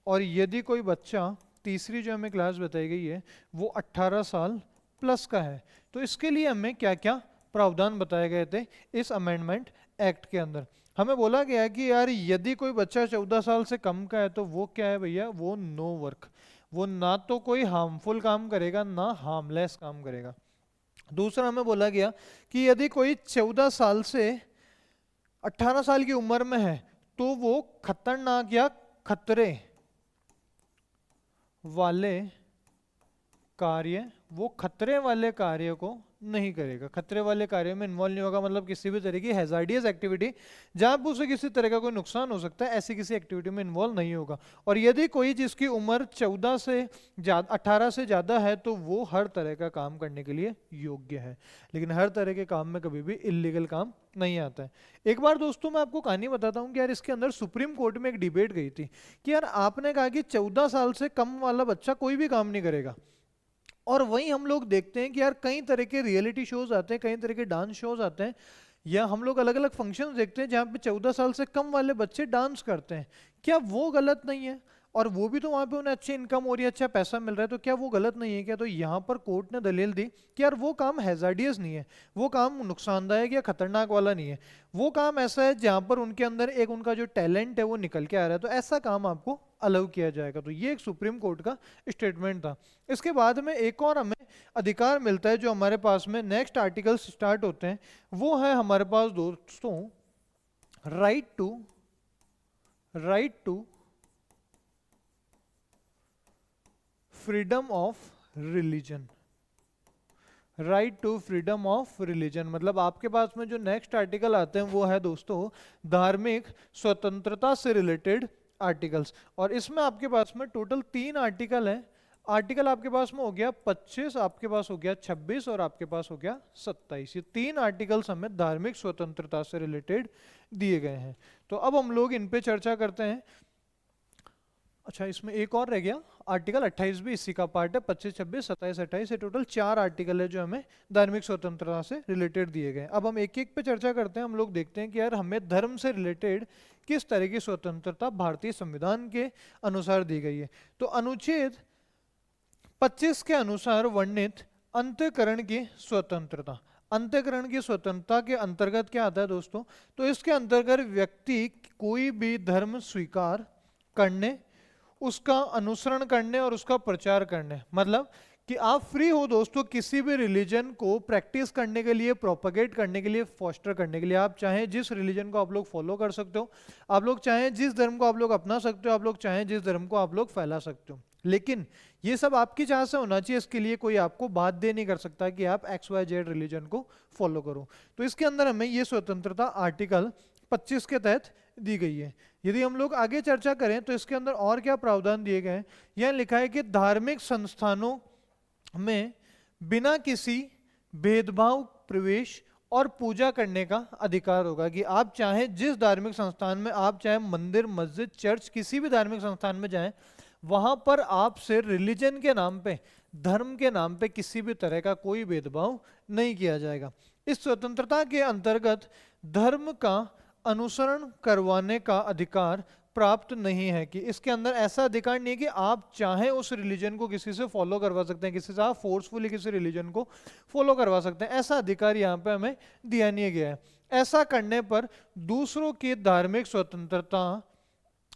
और यदि कोई बच्चा, तीसरी जो हमें क्लास बताई गई है वो 18 साल प्लस का है। तो इसके लिए हमें क्या क्या प्रावधान बताए गए थे इस अमेंडमेंट एक्ट के अंदर? हमें बोला गया है कि यार यदि कोई बच्चा 14 साल से कम का है तो वो क्या है भैया? वो नो वर्क, वो ना तो कोई हार्मफुल काम करेगा ना हार्मलेस काम करेगा। दूसरा हमें बोला गया कि यदि कोई 14 साल से 18 साल की उम्र में है तो वो खतरनाक या खतरे वाले कार्य, वो खतरे वाले कार्य को नहीं करेगा। खतरे वाले कार्य में इन्वॉल्व नहीं होगा, मतलब किसी भी तरह की हैजार्डियस एक्टिविटी जहां पर उसे किसी तरह का कोई नुकसान हो सकता है, ऐसी किसी एक्टिविटी में इन्वॉल्व नहीं होगा। और यदि कोई जिसकी उम्र 14 से 18 से ज़्यादा है तो वो हर तरह का काम करने के लिए योग्य है, लेकिन हर तरह के काम में कभी भी इलीगल काम नहीं आता है। एक बार दोस्तों मैं आपको कहानी बताता हूँ कि यार इसके अंदर सुप्रीम कोर्ट में एक डिबेट गई थी कि यार आपने कहा कि 14 साल से कम वाला बच्चा कोई भी काम नहीं करेगा, और वहीं हम लोग देखते हैं कि यार कई तरह के रियलिटी शोज आते हैं, कई तरह के डांस शोज आते हैं, या हम लोग अलग अलग फंक्शंस देखते हैं जहाँ पे 14 साल से कम वाले बच्चे डांस करते हैं। क्या वो गलत नहीं है? और वो भी तो वहाँ पे उन्हें अच्छी इनकम हो रही है, अच्छा पैसा मिल रहा है, तो क्या वो गलत नहीं है क्या? तो यहाँ पर कोर्ट ने दलील दी कि यार वो काम हैजार्डियस नहीं है, वो काम नुकसानदायक या खतरनाक वाला नहीं है, वो काम ऐसा है जहाँ पर उनके अंदर एक उनका जो टैलेंट है वो निकल के आ रहा है, तो ऐसा काम आपको अलाउ किया जाएगा। तो ये एक सुप्रीम कोर्ट का स्टेटमेंट था। इसके बाद में एक और हमें अधिकार मिलता है जो हमारे पास में नेक्स्ट आर्टिकल स्टार्ट होते हैं, वो है हमारे पास दोस्तों right to freedom of religion. Right to freedom of religion मतलब आपके पास में जो नेक्स्ट आर्टिकल आते हैं वो है दोस्तों धार्मिक स्वतंत्रता से रिलेटेड आर्टिकल्स। और इसमें आपके पास में टोटल 3 आर्टिकल हैं। आर्टिकल आपके पास में हो गया 25, आपके पास हो गया 26 और आपके पास हो गया 27। ये 3 आर्टिकल्स हमें धार्मिक स्वतंत्रता से रिलेटेड दिए गए हैं। तो अब हम लोग इन पे चर्चा करते हैं। अच्छा, इसमें एक और रह गया, आर्टिकल 28 भी इसी का पार्ट है। 25, 26, 27, 28 ये टोटल 4 आर्टिकल है जो हमें धार्मिक स्वतंत्रता से रिलेटेड दिए गए। अब हम एक एक पे चर्चा करते हैं। हम लोग देखते हैं कि यार हमें धर्म से रिलेटेड किस तरह की स्वतंत्रता भारतीय संविधान के अनुसार दी गई है। तो अनुच्छेद 25 के अनुसार वर्णित अंतःकरण की स्वतंत्रता, अंतःकरण की स्वतंत्रता के अंतर्गत क्या आता है दोस्तों? तो इसके अंतर्गत व्यक्ति कोई भी धर्म स्वीकार करने, उसका अनुसरण करने और उसका प्रचार करने, मतलब कि आप फ्री हो दोस्तों किसी भी रिलीजन को प्रैक्टिस करने के लिए, प्रोपगेट करने के लिए, फोस्टर करने के लिए। आप चाहें जिस रिलीजन को आप लोग फॉलो कर सकते हो, आप लोग चाहें जिस धर्म को आप लोग अपना सकते हो, आप लोग चाहें जिस धर्म को आप लोग फैला सकते हो, लेकिन ये सब आपकी चाह से होना चाहिए। इसके लिए कोई आपको बाध्य नहीं कर सकता कि आप XYZ रिलीजन को फॉलो करो। तो इसके अंदर हमें ये स्वतंत्रता आर्टिकल 25 के तहत दी गई है। यदि हम लोग आगे चर्चा करें तो इसके अंदर और क्या प्रावधान दिए गए हैं। यह लिखा है कि धार्मिक संस्थानों में बिना किसी भेदभाव प्रवेश और पूजा करने का अधिकार होगा, कि आप चाहें जिस धार्मिक संस्थान में, आप चाहे मंदिर, मस्जिद, चर्च, किसी भी धार्मिक संस्थान में जाएं, वहां पर आपसे रिलीजन के नाम पे, धर्म के नाम पे किसी भी तरह का कोई भेदभाव नहीं किया जाएगा। इस स्वतंत्रता के अंतर्गत धर्म का अनुसरण करवाने का अधिकार प्राप्त नहीं है, कि इसके अंदर ऐसा अधिकार नहीं है कि आप चाहें उस रिलीजन को किसी से फॉलो करवा सकते हैं, किसी से आप फोर्सफुली किसी रिलीजन को फॉलो करवा सकते हैं, ऐसा अधिकार यहाँ पे हमें दिया नहीं गया है। ऐसा करने पर दूसरों की धार्मिक स्वतंत्रता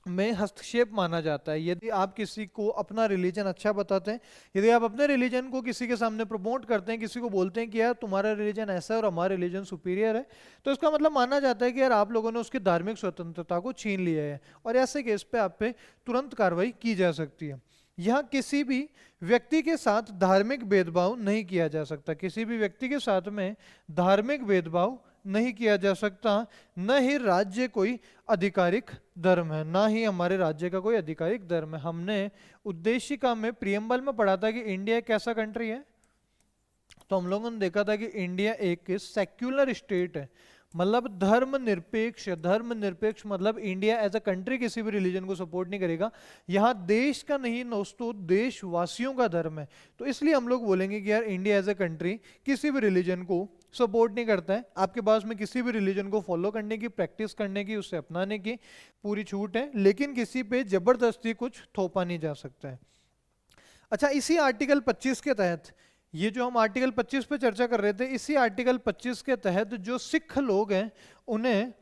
में हस्तक्षेप माना जाता है। यदि आप किसी को अपना रिलीजन अच्छा बताते हैं, यदि आप अपने रिलीजन को किसी के सामने प्रमोट करते हैं, किसी को बोलते हैं कि यार तुम्हारा रिलीजन ऐसा है और हमारा रिलीजन सुपीरियर है, तो इसका मतलब माना जाता है कि यार आप लोगों ने उसकी धार्मिक स्वतंत्रता को छीन लिया है, और ऐसे केस पे आप पे तुरंत कार्रवाई की जा सकती है। यहाँ किसी भी व्यक्ति के साथ धार्मिक भेदभाव नहीं किया जा सकता, किसी भी व्यक्ति के साथ में धार्मिक भेदभाव नहीं किया जा सकता। न ही राज्य कोई आधिकारिक धर्म है, ना ही हमारे राज्य का कोई आधिकारिक धर्म है। हमने उद्देशिका में प्रियम्बल में पढ़ा था कि इंडिया एक ऐसा कंट्री है, तो हम लोगों ने देखा था कि इंडिया एक सेक्युलर स्टेट है, मतलब धर्मनिरपेक्ष मतलब इंडिया एज अ कंट्री किसी भी रिलीजन को सपोर्ट नहीं करेगा। यहाँ देश का नहीं दोस्तों, देशवासियों का धर्म है। तो इसलिए हम लोग बोलेंगे कि यार इंडिया एज अ कंट्री किसी भी रिलीजन को सपोर्ट नहीं करता है। आपके पास में किसी भी रिलीजन को फॉलो करने की, प्रैक्टिस करने की, उससे अपनाने की पूरी छूट है, लेकिन किसी पे जबरदस्ती कुछ थोपा नहीं जा सकता है। अच्छा, इसी आर्टिकल 25 के तहत, ये जो हम आर्टिकल 25 पे चर्चा कर रहे थे, इसी आर्टिकल 25 के तहत जो सिख लोग हैं, उन्हें,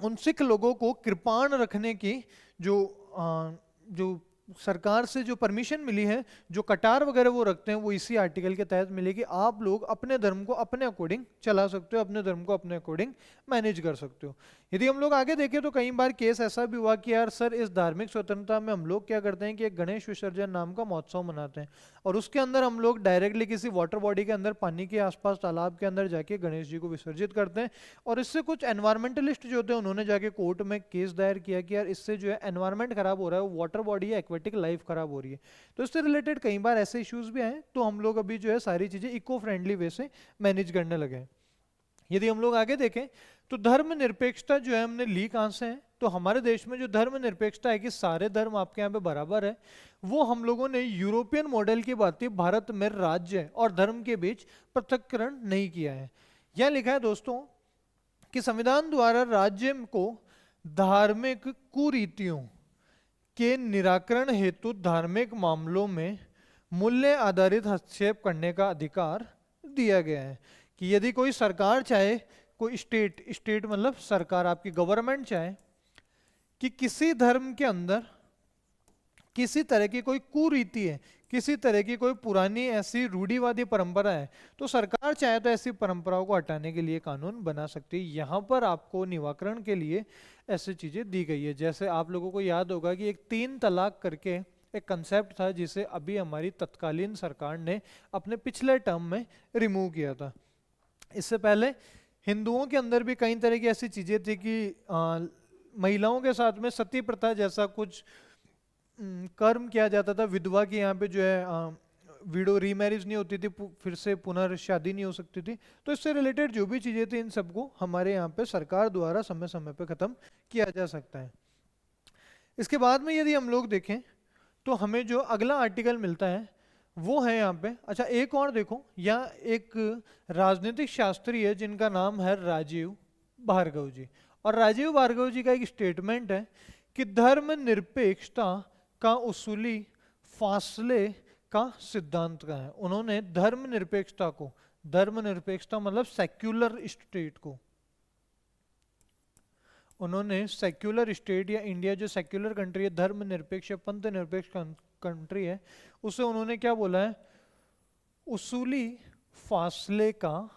उन सिख लोगों को कृपाण रखने की जो सरकार से जो परमिशन मिली है, जो कटार वगैरह वो रखते हैं, वो इसी आर्टिकल के तहत मिलेगी। आप लोग अपने धर्म को अपने अकॉर्डिंग चला सकते हो, अपने धर्म को अपने अकॉर्डिंग मैनेज कर सकते हो। यदि हम लोग आगे देखें तो कई बार केस ऐसा भी हुआ कि यार सर इस धार्मिक स्वतंत्रता में हम लोग क्या करते हैं कि एक गणेश विसर्जन नाम का महोत्सव मनाते हैं, और उसके अंदर हम लोग डायरेक्टली किसी वाटर बॉडी के अंदर, पानी के आसपास तालाब के अंदर जाके गणेश जी को विसर्जित करते हैं। और इससे कुछ एनवायरमेंटलिस्ट जो होते हैं उन्होंने जाके कोर्ट में केस दायर किया कि यार इससे जो है एनवायरमेंट खराब हो रहा है, वाटर बॉडी या एक्वेटिक लाइफ खराब हो रही है। तो इससे रिलेटेड कई बार ऐसे इश्यूज भी आए, तो हम लोग अभी जो है सारी चीजें इको फ्रेंडली वे से मैनेज करने लगे हैं। यदि हम लोग आगे देखें तो धर्मनिरपेक्षता जो है हमने ली कहां से है, तो हमारे देश में जो धर्मनिरपेक्षता है कि सारे धर्म आपके यहाँ पे बराबर है, वो हम लोगों ने यूरोपियन मॉडल की बात ही भारत में राज्य और धर्म के बीच पृथक्करण नहीं किया है। यह लिखा है दोस्तों कि संविधान द्वारा राज्य को धार्मिक कुरीतियों के निराकरण हेतु धार्मिक मामलों में मूल्य आधारित हस्तक्षेप करने का अधिकार दिया गया है। कि यदि कोई सरकार चाहे, कोई स्टेट मतलब सरकार, आपकी गवर्नमेंट चाहे कि किसी धर्म के अंदर किसी तरह की कोई कुरीति है, किसी तरह की कोई पुरानी ऐसी रूढ़िवादी परंपरा है, तो सरकार चाहे तो ऐसी परंपराओं को हटाने के लिए कानून बना सकती है। यहाँ पर आपको निवारण के लिए ऐसी चीजें दी गई है। जैसे आप लोगों को याद होगा कि एक 3 तलाक करके एक कंसेप्ट था, जिसे अभी हमारी तत्कालीन सरकार ने अपने पिछले टर्म में रिमूव किया था। इससे पहले हिंदुओं के अंदर भी कई तरह की ऐसी चीजें थी कि महिलाओं के साथ में सती प्रथा जैसा कुछ कर्म किया जाता था। विधवा की यहाँ पे जो है विडो रीमैरिज नहीं होती थी, फिर से पुनर्शादी नहीं हो सकती थी। तो इससे रिलेटेड जो भी चीजें थी इन सबको हमारे यहाँ पे सरकार द्वारा समय समय पे खत्म किया जा सकता है। इसके बाद में यदि हम लोग देखें तो हमें जो अगला आर्टिकल मिलता है वो है यहाँ पे, अच्छा एक और देखो, यहाँ एक राजनीतिक शास्त्री है जिनका नाम है राजीव भार्गव जी। और राजीव भार्गव जी का एक स्टेटमेंट है कि धर्मनिरपेक्षता का उसूली फासले का सिद्धांत का है। उन्होंने धर्मनिरपेक्षता को, धर्मनिरपेक्षता मतलब सेक्युलर स्टेट को, उन्होंने सेक्युलर स्टेट या इंडिया जो सेक्युलर कंट्री है, धर्मनिरपेक्ष या पंथ निरपेक्ष कंट्री है, उसे उन्होंने क्या बोला है, उसूली फासले का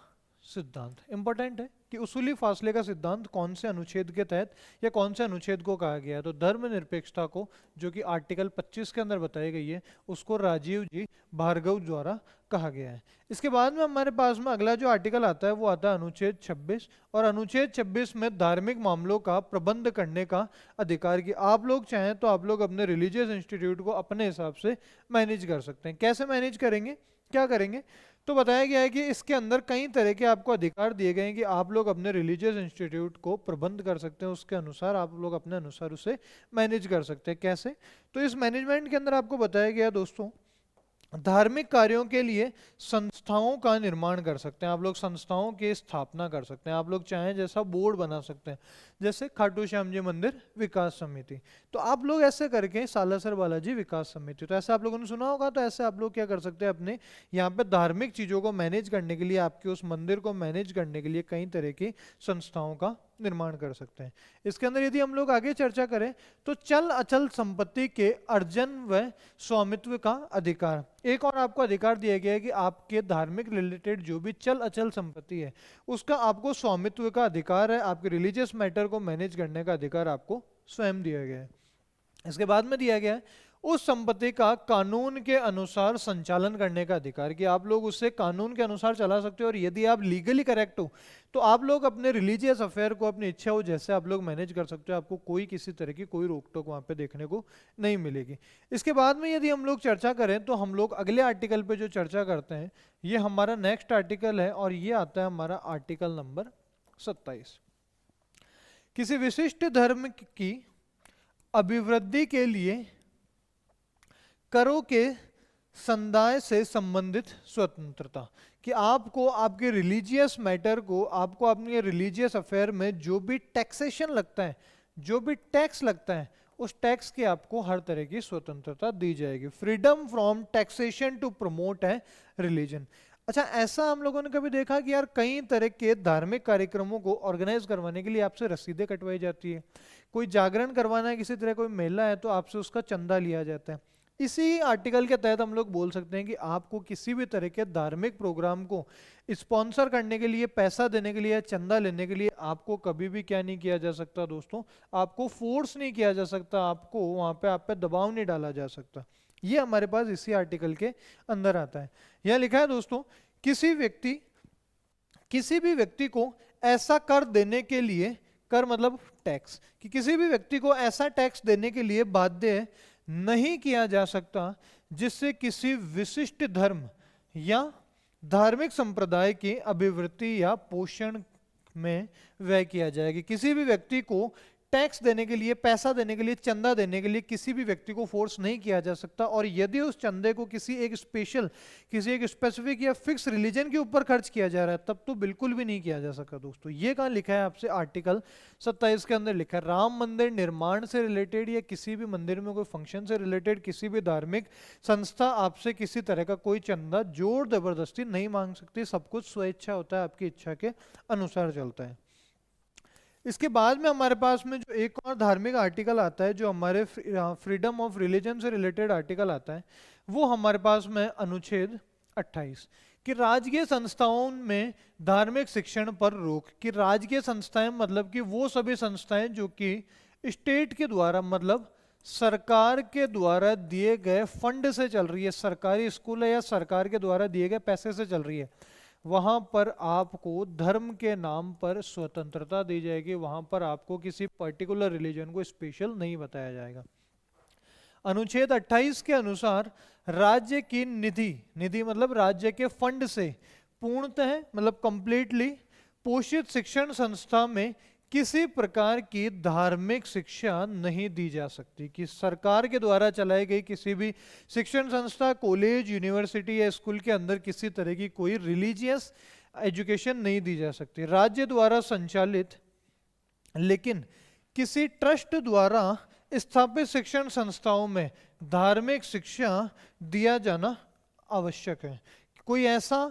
सिद्धांत। इंपॉर्टेंट है कि उसूली फासले का सिद्धांत कौन से अनुच्छेद के तहत या कौन से अनुच्छेद को कहा गया है। तो धर्मनिरपेक्षता को, जो कि आर्टिकल 25 के अंदर बताई गई है, उसको राजीव जी भार्गव द्वारा कहा गया है। इसके बाद में हमारे पास में अगला जो आर्टिकल आता है वो आता है अनुच्छेद 26। और अनुच्छेद 26 में धार्मिक मामलों का प्रबंध करने का अधिकार की आप लोग चाहें तो आप लोग अपने रिलीजियस इंस्टीट्यूट को अपने हिसाब से मैनेज कर सकते हैं। कैसे मैनेज करेंगे, क्या करेंगे, तो बताया गया है कि इसके अंदर कई तरह के आपको अधिकार दिए गए हैं कि आप लोग अपने रिलीजियस इंस्टीट्यूट को प्रबंध कर सकते हैं, उसके अनुसार आप लोग अपने अनुसार उसे मैनेज कर सकते हैं। कैसे, तो इस मैनेजमेंट के अंदर आपको बताया गया दोस्तों, धार्मिक कार्यों के लिए संस्थाओं का निर्माण कर सकते हैं आप लोग, संस्थाओं की स्थापना कर सकते हैं। आप लोग चाहें जैसा बोर्ड बना सकते हैं, जैसे खाटू श्याम जी मंदिर विकास समिति, तो आप लोग ऐसे करके सालासर बालाजी विकास समिति, तो ऐसे आप लोगों ने सुना होगा। तो ऐसे आप लोग क्या कर सकते हैं, अपने यहाँ पे धार्मिक चीजों को मैनेज करने के लिए, आपके उस मंदिर को मैनेज करने के लिए कई तरह की संस्थाओं का निर्माण कर सकते हैं। इसके अंदर यदि हम लोग आगे चर्चा करें तो चल अचल संपत्ति के अर्जन व स्वामित्व का अधिकार, एक और आपको अधिकार दिया गया है कि आपके धार्मिक रिलेटेड जो भी चल अचल संपत्ति है उसका आपको स्वामित्व का अधिकार है, आपके रिलीजियस मैटर को मैनेज करने का अधिकार आपको स्वयं दिया गया है। इसके बाद में दिया गया है उस संपत्ति का कानून के अनुसार संचालन करने का अधिकार, कि आप लोग उससे कानून के अनुसार चला सकते हो, और यदि आप लीगली करेक्ट हो तो आप लोग अपने रिलीजियस अफेयर को अपनी इच्छा हो जैसे आप लोग मैनेज कर सकते हो, आपको कोई किसी तरह की कोई रोक टोक वहां पे देखने को नहीं मिलेगी। इसके बाद में यदि हम लोग चर्चा करें तो हम लोग अगले आर्टिकल पे जो चर्चा करते हैं ये हमारा नेक्स्ट आर्टिकल है, और ये आता है हमारा आर्टिकल नंबर 27। किसी विशिष्ट धर्म की अभिवृद्धि के लिए करों के संदाय से संबंधित स्वतंत्रता, कि आपको आपके रिलीजियस मैटर को, आपको अपने रिलीजियस अफेयर में जो भी टैक्सेशन लगता है, जो भी टैक्स लगता है, उस टैक्स की आपको हर तरह की स्वतंत्रता दी जाएगी। Freedom from taxation to promote है रिलीजन। अच्छा, ऐसा हम लोगों ने कभी देखा कि यार कई तरह के धार्मिक कार्यक्रमों को ऑर्गेनाइज करवाने के लिए आपसे रसीदें कटवाई जाती है, कोई जागरण करवाना है किसी तरह, कोई मेला है तो आपसे उसका चंदा लिया जाता है। इसी आर्टिकल के तहत हम लोग बोल सकते हैं कि आपको किसी भी तरह के धार्मिक प्रोग्राम को स्पॉन्सर करने के लिए, पैसा देने के लिए, चंदा लेने के लिए आपको कभी भी क्या नहीं किया जा सकता दोस्तों, आपको फोर्स नहीं किया जा सकता, आपको वहां पे आप पे दबाव नहीं डाला जा सकता। ये हमारे पास इसी आर्टिकल के अंदर आता है। यह लिखा है दोस्तों, किसी भी व्यक्ति को ऐसा कर देने के लिए, कर मतलब टैक्स, कि किसी भी व्यक्ति को ऐसा टैक्स देने के लिए बाध्य नहीं किया जा सकता जिससे किसी विशिष्ट धर्म या धार्मिक संप्रदाय की अभिवृद्धि या पोषण में व्यय किया जाएगा। किसी भी व्यक्ति को टैक्स देने के लिए, पैसा देने के लिए, चंदा देने के लिए किसी भी व्यक्ति को फोर्स नहीं किया जा सकता, और यदि उस चंदे को किसी एक स्पेसिफिक या फिक्स रिलीजन के ऊपर खर्च किया जा रहा है तब तो बिल्कुल भी नहीं किया जा सकता दोस्तों। ये कहाँ लिखा है आपसे, आर्टिकल 27 के अंदर लिखा है। राम मंदिर निर्माण से रिलेटेड या किसी भी मंदिर में कोई फंक्शन से रिलेटेड किसी भी धार्मिक संस्था आपसे किसी तरह का कोई चंदा जोर जबरदस्ती नहीं मांग सकती, सब कुछ स्वेच्छा होता है, आपकी इच्छा के अनुसार चलता है। इसके बाद में हमारे पास में जो एक और धार्मिक आर्टिकल आता है, जो हमारे फ्रीडम ऑफ रिलीजन से रिलेटेड आर्टिकल आता है, वो हमारे पास में अनुच्छेद 28 कि राजकीय संस्थाओं में धार्मिक शिक्षण पर रोक। कि राजकीय संस्थाएं मतलब कि वो सभी संस्थाएं जो कि स्टेट के द्वारा, मतलब सरकार के द्वारा दिए गए फंड से चल रही है, सरकारी स्कूल है या सरकार के द्वारा दिए गए पैसे से चल रही है, वहां पर आपको धर्म के नाम पर स्वतंत्रता दी जाएगी, वहां पर आपको किसी पर्टिकुलर रिलीजन को स्पेशल नहीं बताया जाएगा। अनुच्छेद 28 के अनुसार राज्य की निधि मतलब राज्य के फंड से पूर्णतः मतलब कंप्लीटली पोषित शिक्षण संस्था में किसी प्रकार की धार्मिक शिक्षा नहीं दी जा सकती। कि सरकार के द्वारा चलाई गई किसी भी शिक्षण संस्था, कॉलेज, यूनिवर्सिटी या स्कूल के अंदर किसी तरह की कोई रिलीजियस एजुकेशन नहीं दी जा सकती। राज्य द्वारा संचालित लेकिन किसी ट्रस्ट द्वारा स्थापित शिक्षण संस्थाओं में धार्मिक शिक्षा दिया जाना आवश्यक है। कोई ऐसा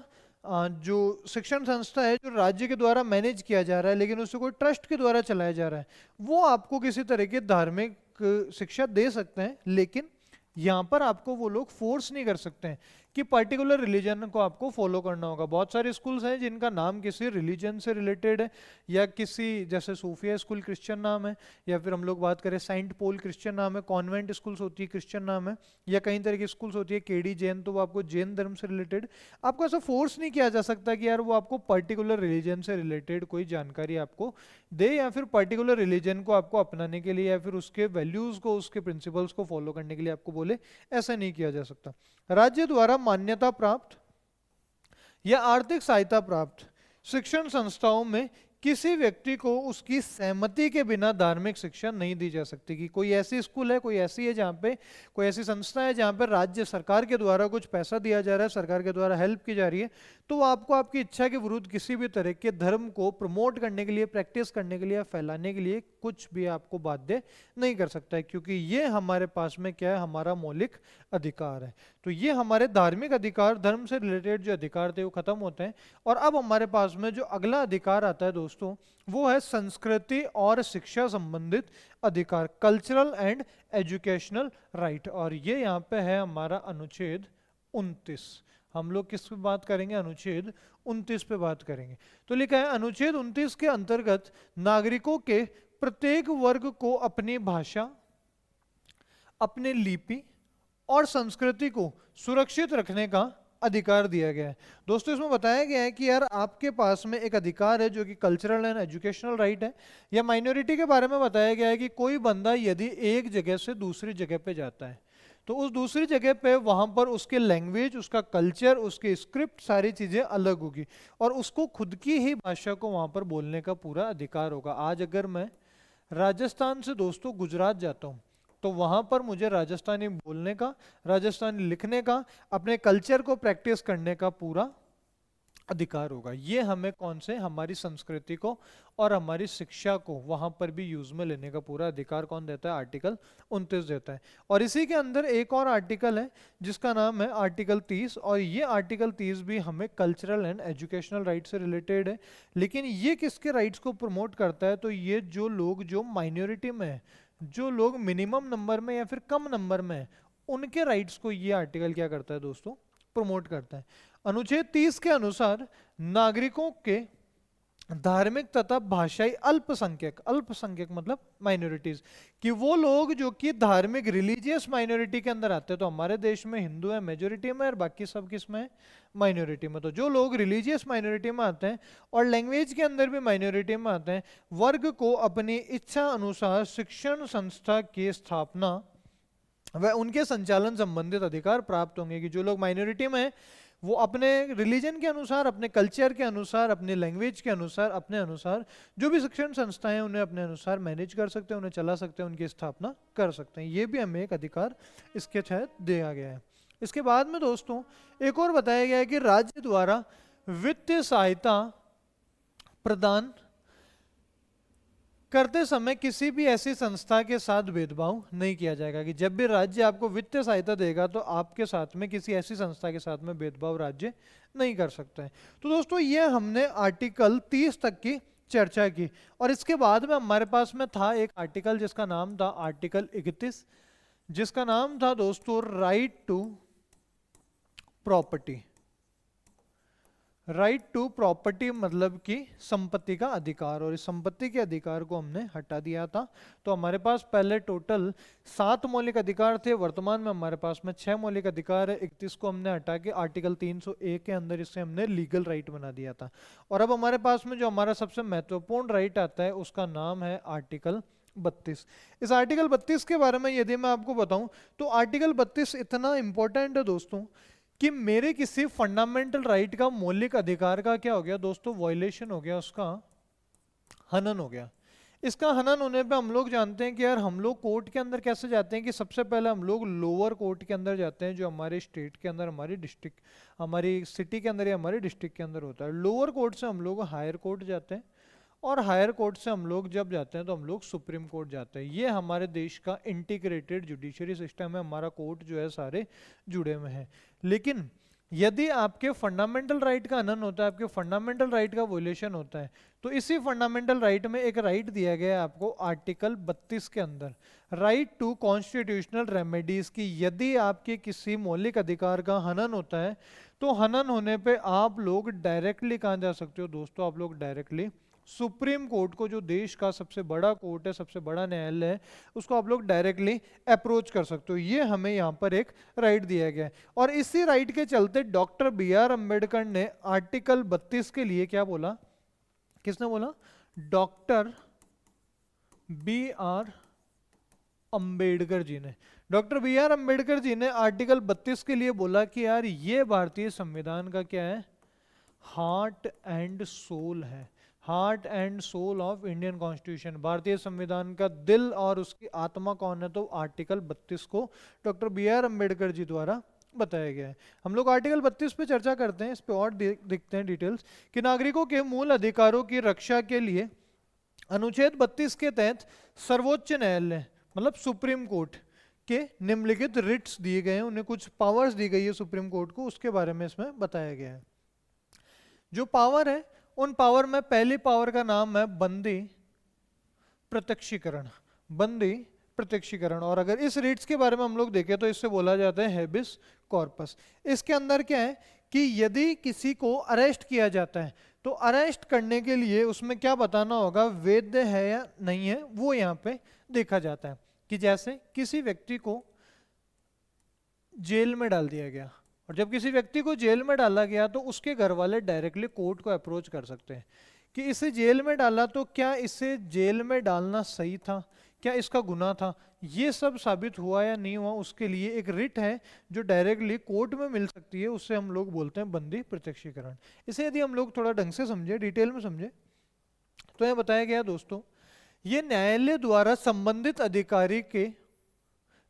जो शिक्षण संस्था है जो राज्य के द्वारा मैनेज किया जा रहा है लेकिन उसे कोई ट्रस्ट के द्वारा चलाया जा रहा है, वो आपको किसी तरह की धार्मिक शिक्षा दे सकते हैं, लेकिन यहाँ पर आपको वो लोग फोर्स नहीं कर सकते हैं कि पर्टिकुलर रिलीजन को आपको फॉलो करना होगा। बहुत सारे स्कूल्स हैं जिनका नाम किसी रिलीजन से रिलेटेड है, या किसी जैसे सूफिया स्कूल क्रिश्चियन नाम है, या फिर हम लोग बात करें सेंट पॉल क्रिश्चियन नाम है, कॉन्वेंट स्कूल्स होती है क्रिश्चियन नाम है, या कई तरह की स्कूल्स होती है केडी जैन, तो वो आपको जैन धर्म से रिलेटेड। आपको ऐसा फोर्स नहीं किया जा सकता कि यार वो आपको पर्टिकुलर रिलीजन से रिलेटेड कोई जानकारी आपको दे, या फिर पर्टिकुलर रिलीजन को आपको अपनाने के लिए या फिर उसके वैल्यूज को, उसके प्रिंसिपल्स को फॉलो करने के लिए आपको बोले, ऐसा नहीं किया जा सकता। राज्य द्वारा मान्यता प्राप्त या आर्थिक सहायता प्राप्त शिक्षण संस्थाओं में किसी व्यक्ति को उसकी सहमति के बिना धार्मिक शिक्षा नहीं दी जा सकती। कि कोई ऐसी स्कूल है, कोई ऐसी है जहाँ पे, कोई ऐसी संस्था है जहाँ पे राज्य सरकार के द्वारा कुछ पैसा दिया जा रहा है, सरकार के द्वारा हेल्प की जा रही है, तो वो आपको आपकी इच्छा के विरुद्ध किसी भी तरह के धर्म को प्रमोट करने के लिए, प्रैक्टिस करने के लिए, फैलाने के लिए कुछ भी आपको बाध्य नहीं कर सकता है, क्योंकि ये हमारे पास में क्या है, हमारा मौलिक अधिकार है। तो ये हमारे धार्मिक अधिकार, धर्म से रिलेटेड जो अधिकार थे वो खत्म होते हैं। और अब हमारे पास में जो अगला अधिकार आता है दोस्तों, वो है संस्कृति और शिक्षा संबंधित अधिकार, कल्चरल एंड एजुकेशनल राइट। और ये यहाँ पे है हमारा अनुच्छेद 29। हम लोग किस पे बात करेंगे, अनुच्छेद 29 पे बात करेंगे। तो लिखा है अनुच्छेद 29 के अंतर्गत नागरिकों के प्रत्येक वर्ग को अपनी भाषा, अपनी लिपि और संस्कृति को सुरक्षित रखने का अधिकार दिया गया है। दोस्तों इसमें बताया गया है कि यार आपके पास में एक अधिकार है जो कि कल्चरल एंड एजुकेशनल राइट है। या माइनॉरिटी के बारे में बताया गया है कि कोई बंदा यदि एक जगह से दूसरी जगह पे जाता है तो उस दूसरी जगह पे वहां पर उसके लैंग्वेज, उसका कल्चर, उसकी स्क्रिप्ट, सारी चीजें अलग होगी और उसको खुद की ही भाषा को वहां पर बोलने का पूरा अधिकार होगा। आज अगर मैं राजस्थान से दोस्तों गुजरात जाता हूँ तो वहां पर मुझे राजस्थानी बोलने का, राजस्थानी लिखने का, अपने कल्चर को प्रैक्टिस करने का पूरा अधिकार होगा। ये हमें कौन से, हमारी संस्कृति को और हमारी शिक्षा को वहां पर भी यूज में लेने का पूरा अधिकार कौन देता है? आर्टिकल 29 देता है। और इसी के अंदर एक और आर्टिकल है जिसका नाम है आर्टिकल 30, और ये आर्टिकल 30 भी हमें कल्चरल एंड एजुकेशनल राइट से रिलेटेड है। लेकिन ये किसके राइट्स को प्रमोट करता है? तो ये जो लोग जो माइनॉरिटी में है, जो लोग मिनिमम नंबर में या फिर कम नंबर में है, उनके राइट्स को ये आर्टिकल क्या करता है दोस्तों? प्रमोट करता है। अनुच्छेद 30 के अनुसार नागरिकों के धार्मिक तथा भाषाई अल्पसंख्यक, अल्पसंख्यक मतलब माइनॉरिटीज, कि वो लोग जो कि धार्मिक रिलीजियस माइनॉरिटी के अंदर आते हैं, तो हमारे देश में हिंदू है मेजोरिटी में और बाकी सब किस में है? माइनॉरिटी में। तो जो लोग रिलीजियस माइनॉरिटी में आते हैं और लैंग्वेज के अंदर भी माइनॉरिटी में आते हैं, वर्ग को अपनी इच्छा अनुसार शिक्षण संस्था की स्थापना व उनके संचालन संबंधित अधिकार प्राप्त होंगे। कि जो लोग माइनॉरिटी में हैं वो अपने रिलीजन के अनुसार, अपने कल्चर के अनुसार, अपने लैंग्वेज के अनुसार, अपने अनुसार जो भी शिक्षण संस्थाएं हैं उन्हें अपने अनुसार मैनेज कर सकते हैं, उन्हें चला सकते हैं, उनकी स्थापना कर सकते हैं। ये भी हमें एक अधिकार इसके तहत दिया गया है। इसके बाद में दोस्तों एक और बताया गया है कि राज्य द्वारा वित्तीय सहायता प्रदान करते समय किसी भी ऐसी संस्था के साथ भेदभाव नहीं किया जाएगा। कि जब भी राज्य आपको वित्तीय सहायता देगा तो आपके साथ में किसी ऐसी संस्था के साथ में भेदभाव राज्य नहीं कर सकता है। तो दोस्तों ये हमने आर्टिकल 30 तक की चर्चा की। और इसके बाद में हमारे पास में था एक आर्टिकल जिसका नाम था आर्टिकल 31, जिसका नाम था दोस्तों right to property. Right to property मतलब कि संपत्ति का अधिकार, और इस संपत्ति के अधिकार को हमने हटा दिया था। तो हमारे पास पहले टोटल 7 मौलिक अधिकार थे, वर्तमान में हमारे पास में 6 मौलिक अधिकार है। 31 को हमने हटा के आर्टिकल 301 के अंदर इससे हमने लीगल राइट बना दिया था। और अब हमारे पास में जो हमारा सबसे महत्वपूर्ण राइट आता है उसका नाम है आर्टिकल 32। इस आर्टिकल 32 के बारे में यदि मैं आपको बताऊं तो आर्टिकल 32 इतना इंपॉर्टेंट है दोस्तों कि मेरे किसी फंडामेंटल राइट का, मौलिक अधिकार का क्या हो गया दोस्तों? वायलेशन हो गया, उसका हनन हो गया। इसका हनन होने पे हम लोग जानते हैं कि यार हम लोग कोर्ट के अंदर कैसे जाते हैं? कि सबसे पहले हम लोग लोअर कोर्ट के अंदर जाते हैं, जो हमारे स्टेट के अंदर, हमारी डिस्ट्रिक्ट, हमारी सिटी के अंदर या हमारे डिस्ट्रिक्ट के अंदर होता है। लोअर कोर्ट से हम लोग हायर कोर्ट जाते हैं, और हायर कोर्ट से हम लोग जब जाते हैं तो हम लोग सुप्रीम कोर्ट जाते हैं। ये हमारे देश का इंटीग्रेटेड जुडिशरी सिस्टम है, हमारा कोर्ट जो है सारे जुड़े हुए हैं। लेकिन यदि आपके फंडामेंटल राइट का हनन होता है, आपके फंडामेंटल राइट का वोलेशन होता है, तो इसी फंडामेंटल राइट में एक राइट दिया गया है आपको आर्टिकल 32 के अंदर, राइट टू कॉन्स्टिट्यूशनल रेमेडीज। की यदि आपके किसी मौलिक अधिकार का हनन होता है तो हनन होने पे आप लोग डायरेक्टली कहाँ जा सकते हो दोस्तों? आप लोग डायरेक्टली सुप्रीम कोर्ट को, जो देश का सबसे बड़ा कोर्ट है, सबसे बड़ा न्यायालय है, उसको आप लोग डायरेक्टली अप्रोच कर सकते हो। ये हमें यहाँ पर एक राइट दिया गया है। और इसी राइट के चलते डॉक्टर BR अम्बेडकर ने आर्टिकल 32 के लिए क्या बोला? किसने बोला? डॉक्टर BR अम्बेडकर जी ने। डॉक्टर BR अम्बेडकर जी ने आर्टिकल 32 के लिए बोला कि यार ये भारतीय संविधान का क्या है? हार्ट एंड सोल है। Heart and soul of Indian constitution, भारतीय संविधान का दिल और उसकी आत्मा कौन है? तो आर्टिकल 32 को डॉक्टर BR अम्बेडकर जी द्वारा बताया गया है। हम लोग आर्टिकल 32 पे चर्चा करते हैं, इस पे और देखते हैं डिटेल्स कि नागरिकों के मूल अधिकारों की रक्षा के लिए अनुच्छेद 32 के तहत सर्वोच्च न्यायालय मतलब सुप्रीम कोर्ट के निम्नलिखित रिट्स दिए गए हैं, उन्हें कुछ पावर्स दी गई है सुप्रीम कोर्ट को, उसके बारे में इसमें बताया गया है। जो पावर है उन पावर में पहली पावर का नाम है बंदी प्रत्यक्षीकरण। बंदी प्रत्यक्षीकरण। और अगर इस रिट्स के बारे में हम लोग देखें तो इससे बोला जाता है हेबिस कॉर्पस। इसके अंदर क्या है कि यदि किसी को अरेस्ट किया जाता है तो अरेस्ट करने के लिए उसमें क्या बताना होगा? वैध है या नहीं है, वो यहाँ पे देखा जाता है। कि जैसे किसी व्यक्ति को जेल में डाल दिया गया, और जब किसी व्यक्ति को जेल में डाला गया तो उसके घर वाले डायरेक्टली कोर्ट को अप्रोच कर सकते हैं कि इसे जेल में डाला तो क्या इसे जेल में डालना सही था, क्या इसका गुनाह था, ये सब साबित हुआ या नहीं हुआ, उसके लिए एक रिट है जो डायरेक्टली कोर्ट में मिल सकती है, उससे हम लोग बोलते हैं बंदी प्रत्यक्षीकरण। इसे यदि हम लोग थोड़ा ढंग से समझे, डिटेल में समझे, तो यह बताया गया दोस्तों, ये न्यायालय द्वारा संबंधित अधिकारी के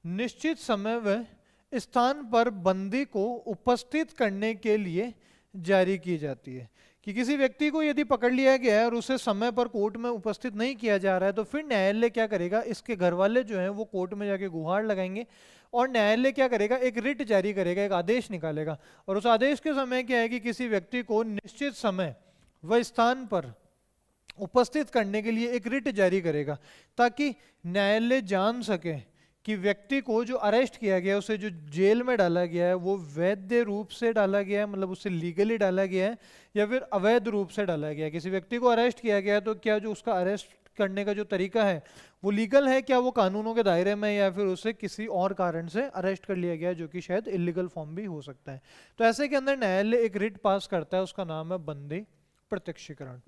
निश्चित समय व स्थान पर बंदी को उपस्थित करने के लिए जारी की जाती है कि किसी व्यक्ति को यदि पकड़ लिया गया है और उसे समय पर कोर्ट में उपस्थित नहीं किया जा रहा है तो फिर न्यायालय क्या करेगा, इसके घर वाले जो हैं वो कोर्ट में जाके गुहार लगाएंगे और न्यायालय क्या करेगा, एक रिट जारी करेगा, एक आदेश निकालेगा। और उस आदेश के समय क्या है कि किसी व्यक्ति को निश्चित समय व स्थान पर उपस्थित करने के लिए एक रिट जारी करेगा ताकि न्यायालय जान सके कि व्यक्ति को जो अरेस्ट किया गया, उसे जो जेल में डाला गया है वो वैध रूप से डाला गया है, मतलब उसे लीगली डाला गया है, या फिर अवैध रूप से डाला गया है। किसी व्यक्ति को अरेस्ट किया गया है तो क्या जो उसका अरेस्ट करने का जो तरीका है वो लीगल है, क्या वो कानूनों के दायरे में, या फिर उसे किसी और कारण से अरेस्ट कर लिया गया है जो कि शायद इलीगल फॉर्म भी हो सकता है। तो ऐसे के अंदर न्यायालय एक रिट पास करता है, उसका नाम है बंदी प्रत्यक्षीकरण।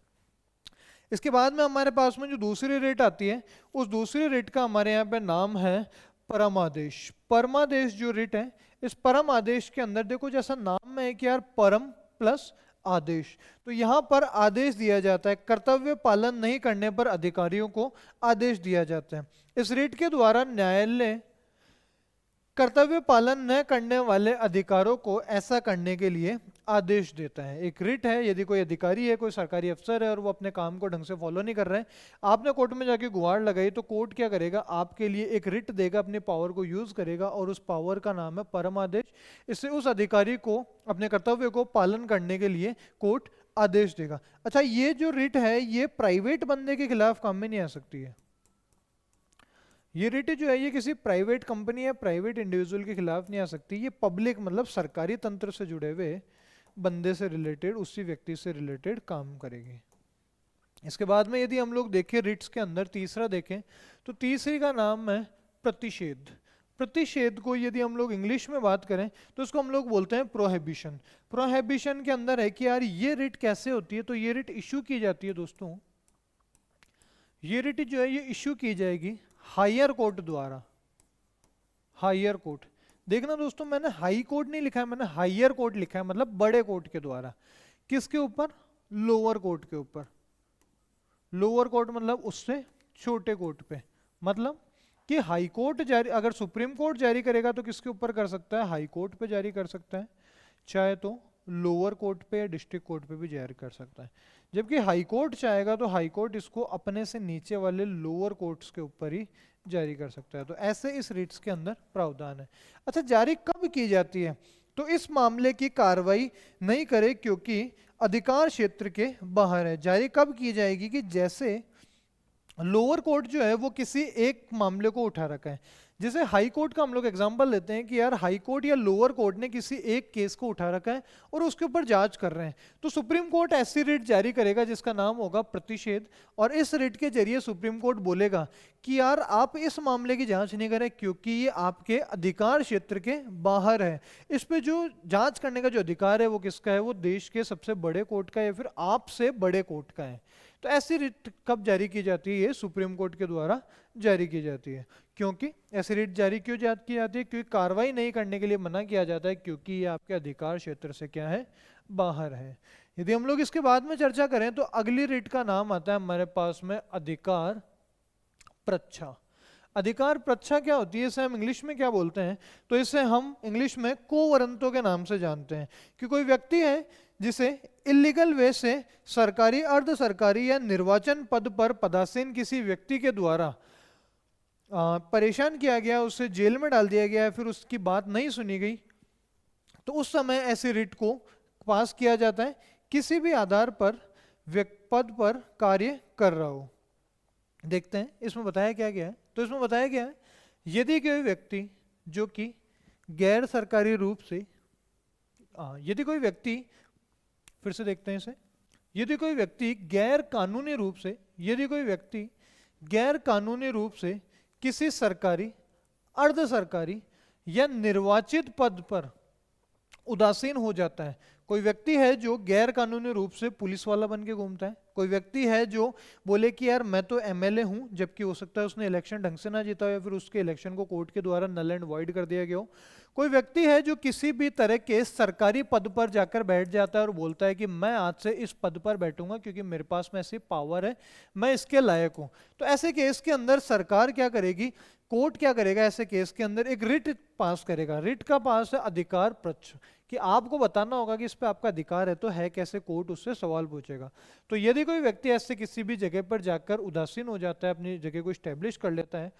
इसके बाद में हमारे पास में जो दूसरी रिट आती है, उस दूसरी रिट का हमारे यहाँ पे नाम है परमादेश। परमादेश जो रिट है, इस परम आदेश के अंदर देखो जैसा नाम में है कि यार परम प्लस आदेश, तो यहाँ पर आदेश दिया जाता है, कर्तव्य पालन नहीं करने पर अधिकारियों को आदेश दिया जाता है। इस रिट के द्वारा न्यायालय कर्तव्य पालन न करने वाले अधिकारों को ऐसा करने के लिए आदेश देता है। एक रिट है, यदि कोई अधिकारी है, कोई सरकारी अफसर है और वो अपने काम को ढंग से फॉलो नहीं कर रहे हैं, आपने कोर्ट में जाके गुहार लगाई तो कोर्ट क्या करेगा, आपके लिए एक रिट देगा, अपने पावर को यूज करेगा और उस पावर का नाम है परम आदेश। इससे उस अधिकारी को अपने कर्तव्य को पालन करने के लिए कोर्ट आदेश देगा। अच्छा, ये जो रिट है ये प्राइवेट बंदे के खिलाफ काम में नहीं आ सकती है। ये रिट जो है ये किसी प्राइवेट कंपनी या प्राइवेट इंडिविजुअल के खिलाफ नहीं आ सकती, ये पब्लिक मतलब सरकारी तंत्र से जुड़े हुए बंदे से रिलेटेड, उसी व्यक्ति से रिलेटेड काम करेगी। इसके बाद में यदि हम लोग देखें रिट्स के अंदर तीसरा देखें तो तीसरी का नाम है प्रतिषेध। प्रतिषेध को यदि हम लोग इंग्लिश में बात करें तो उसको हम लोग बोलते हैं प्रोहिबिशन। प्रोहिबिशन के अंदर है कि यार ये रिट कैसे होती है, तो ये रिट इशू की जाती है दोस्तों, ये रिट जो है ये इशू की जाएगी हायर कोर्ट द्वारा। हायर कोर्ट, देखना दोस्तों मैंने हाई कोर्ट नहीं लिखा है, मैंने हायर कोर्ट लिखा है, मतलब बड़े कोर्ट के द्वारा। किसके ऊपर, लोअर कोर्ट के ऊपर। लोअर कोर्ट मतलब उससे छोटे कोर्ट पे, मतलब कि हाई कोर्ट जारी, अगर सुप्रीम कोर्ट जारी करेगा तो किसके ऊपर कर सकता है, हाई कोर्ट पे जारी कर सकता है, चाहे तो लोअर कोर्ट पे या डिस्ट्रिक्ट कोर्ट पे भी जारी कर सकता है। जबकि हाई कोर्ट चाहेगा तो हाई कोर्ट इसको अपने से नीचे वाले लोअर कोर्ट्स के ऊपर ही जारी कर सकता है। तो ऐसे इस रिट्स के अंदर प्रावधान है। अच्छा, जारी कब की जाती है, तो इस मामले की कार्रवाई नहीं करे क्योंकि अधिकार क्षेत्र के बाहर है। जारी कब की जाएगी कि जैसे लोअर कोर्ट जो है वो किसी एक मामले को उठा रखा है, जैसे हाई कोर्ट का हम लोग एग्जांपल लेते हैं कि यार हाई कोर्ट या लोअर कोर्ट ने किसी एक केस को उठा रखा है और उसके ऊपर जांच कर रहे हैं, तो सुप्रीम कोर्ट ऐसी रिट जारी करेगा जिसका नाम होगा प्रतिषेध। और इस रिट के जरिए सुप्रीम कोर्ट बोलेगा कि यार आप इस मामले की जांच नहीं करें क्योंकि ये आपके अधिकार क्षेत्र के बाहर है। इस पे जो जांच करने का जो अधिकार है वो किसका है, वो देश के सबसे बड़े कोर्ट का या फिर आपसे बड़े कोर्ट का है। तो ऐसी रिट कब जारी की जाती है, ये सुप्रीम कोर्ट के द्वारा जारी की जाती है। क्योंकि ऐसी रिट जारी क्यों की जाती है, क्योंकि कार्रवाई नहीं करने के लिए मना किया जाता है क्योंकि ये आपके अधिकार क्षेत्र से क्या है, बाहर है। यदि हम लोग इसके बाद में चर्चा करें तो अगली रिट का नाम आता है हमारे पास में अधिकार प्रच्छा। अधिकार प्रच्छा क्या होती है, इसे हम इंग्लिश में क्या बोलते हैं, तो इसे हम इंग्लिश में कोवरंतो के नाम से जानते हैं। कि कोई व्यक्ति है जिसे इलीगल वे से सरकारी, अर्ध सरकारी या निर्वाचन पद पर पदासीन किसी व्यक्ति के द्वारा परेशान किया गया, उसे जेल में डाल दिया गया है, फिर उसकी बात नहीं सुनी गई, तो उस समय ऐसे रिट को पास किया जाता है किसी भी आधार पर पद पर कार्य कर रहा हो। देखते हैं इसमें बताया क्या गया है। तो इसमें बताया गया है यदि कोई व्यक्ति जो कि गैर सरकारी रूप से यदि कोई व्यक्ति, फिर से देखते हैं इसे, यदि कोई व्यक्ति गैर कानूनी रूप से, यदि कोई व्यक्ति गैर कानूनी रूप से किसी सरकारी, अर्ध सरकारी या निर्वाचित पद पर उदासीन हो जाता है। कोई व्यक्ति है जो गैर कानूनी रूप से पुलिस वाला बन के घूमता है, कोई व्यक्ति है जो बोले कि यार मैं तो एमएलए हूं, जबकि हो सकता है उसने इलेक्शन ढंग से ना जीता हो या फिर उसके इलेक्शन को कोर्ट के द्वारा नल एंड वॉइड कर दिया गया हो। कोई व्यक्ति है जो किसी भी तरह के सरकारी पद पर जाकर बैठ जाता है और बोलता है कि मैं आज से इस पद पर बैठूंगा क्योंकि मेरे पास में ऐसी पावर है, मैं इसके लायक हूं। तो ऐसे केस के अंदर सरकार क्या करेगी, कोर्ट क्या करेगा, ऐसे केस के अंदर एक रिट पास करेगा। रिट का पास है अधिकार प्रच्छ, कि आपको बताना होगा कि इस पे आपका अधिकार है, तो है कैसे, कोर्ट उससे सवाल पूछेगा। तो यदि कोई व्यक्ति ऐसे किसी भी जगह पर जाकर उदासीन हो जाता है, अपनी जगह को स्टैब्लिश कर लेता है,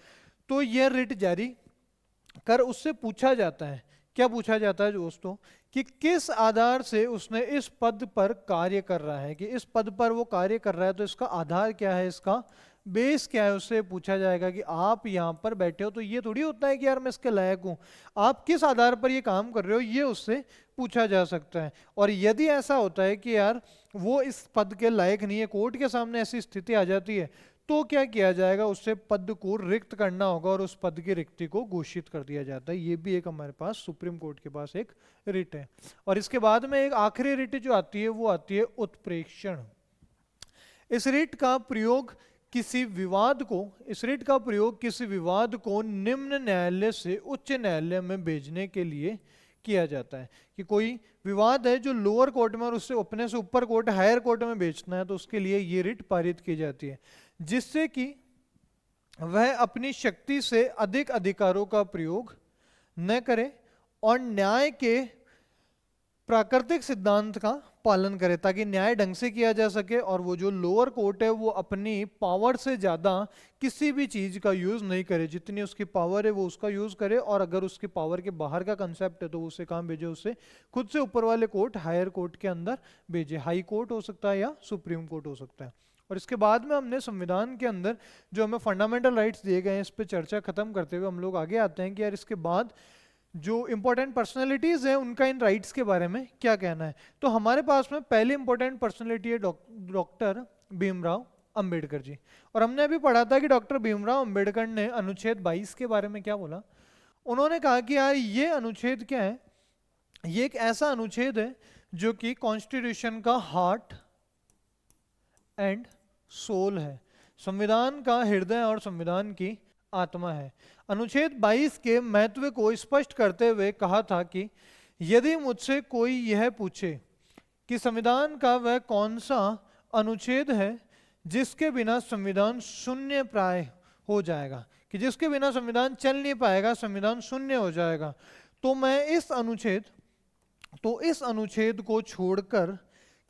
तो यह रिट जारी कर उससे पूछा जाता है। क्या पूछा जाता है दोस्तों? कि किस आधार से उसने इस पद पर कार्य कर रहा है, कि इस पद पर वो कार्य कर रहा है तो इसका आधार क्या है, इसका बेस क्या है, उससे पूछा जाएगा कि आप यहाँ पर बैठे हो तो ये थोड़ी होता है कि यार मैं इसके लायक हूँ, आप किस आधार पर ये काम कर रहे हो, ये उससे पूछा जा सकता है। और यदि ऐसा होता है कि यार वो इस पद के लायक नहीं है, कोर्ट के सामने ऐसी स्थिति आ जाती है, तो क्या किया जाएगा, उससे पद को रिक्त करना होगा और उस पद की रिक्ति को घोषित कर दिया जाता है। ये भी एक हमारे पास सुप्रीम कोर्ट के पास एक रिट है। और इसके बाद में एक आखिरी रिट जो आती है वो आती है उत्प्रेक्षण। इस रिट का प्रयोग किसी विवाद को निम्न न्यायालय से उच्च न्यायालय में भेजने के लिए किया जाता है। कि कोई विवाद है जो लोअर कोर्ट में और उससे अपने से ऊपर कोर्ट, हायर कोर्ट में भेजना है, तो उसके लिए ये रिट पारित की जाती है, जिससे कि वह अपनी शक्ति से अधिक अधिकारों का प्रयोग न करे और न्याय के प्राकृतिक सिद्धांत का पालन करे, ताकि न्याय ढंग से किया जा सके और वो जो लोअर कोर्ट है वो अपनी पावर से ज़्यादा किसी भी चीज़ का यूज़ नहीं करे, जितनी उसकी पावर है वो उसका यूज़ करे, और अगर उसकी पावर के बाहर का कंसेप्ट है तो उसे कहाँ भेजे, उसे खुद से ऊपर वाले कोर्ट, हायर कोर्ट के अंदर भेजे। हाई कोर्ट हो सकता है या सुप्रीम कोर्ट हो सकता है। और इसके बाद में हमने संविधान के अंदर जो हमें फंडामेंटल राइट्स दिए गए हैं, इस पर चर्चा खत्म करते हुए हम लोग आगे आते हैं कि यार इसके बाद जो इंपॉर्टेंट पर्सनैलिटीज हैं उनका इन राइट्स के बारे में क्या कहना है। तो हमारे पास में पहली इंपॉर्टेंट पर्सनैलिटी है डॉक्टर भीमराव अंबेडकर जी। और हमने अभी पढ़ा था कि डॉक्टर भीमराव अंबेडकर ने अनुच्छेद 22 के बारे में क्या बोला। उन्होंने कहा कि यार ये अनुच्छेद क्या है, ये एक ऐसा अनुच्छेद है जो कि कॉन्स्टिट्यूशन का हार्ट एंड सोल है, संविधान का हृदय और संविधान की आत्मा है। अनुच्छेद 22 के महत्व को स्पष्ट करते हुए कहा था कि यदि मुझसे कोई यह पूछे कि संविधान का वह कौन सा अनुच्छेद है जिसके बिना संविधान शून्य प्राय हो जाएगा, कि जिसके बिना संविधान चल नहीं पाएगा, संविधान शून्य हो जाएगा, तो मैं इस अनुच्छेद को छोड़कर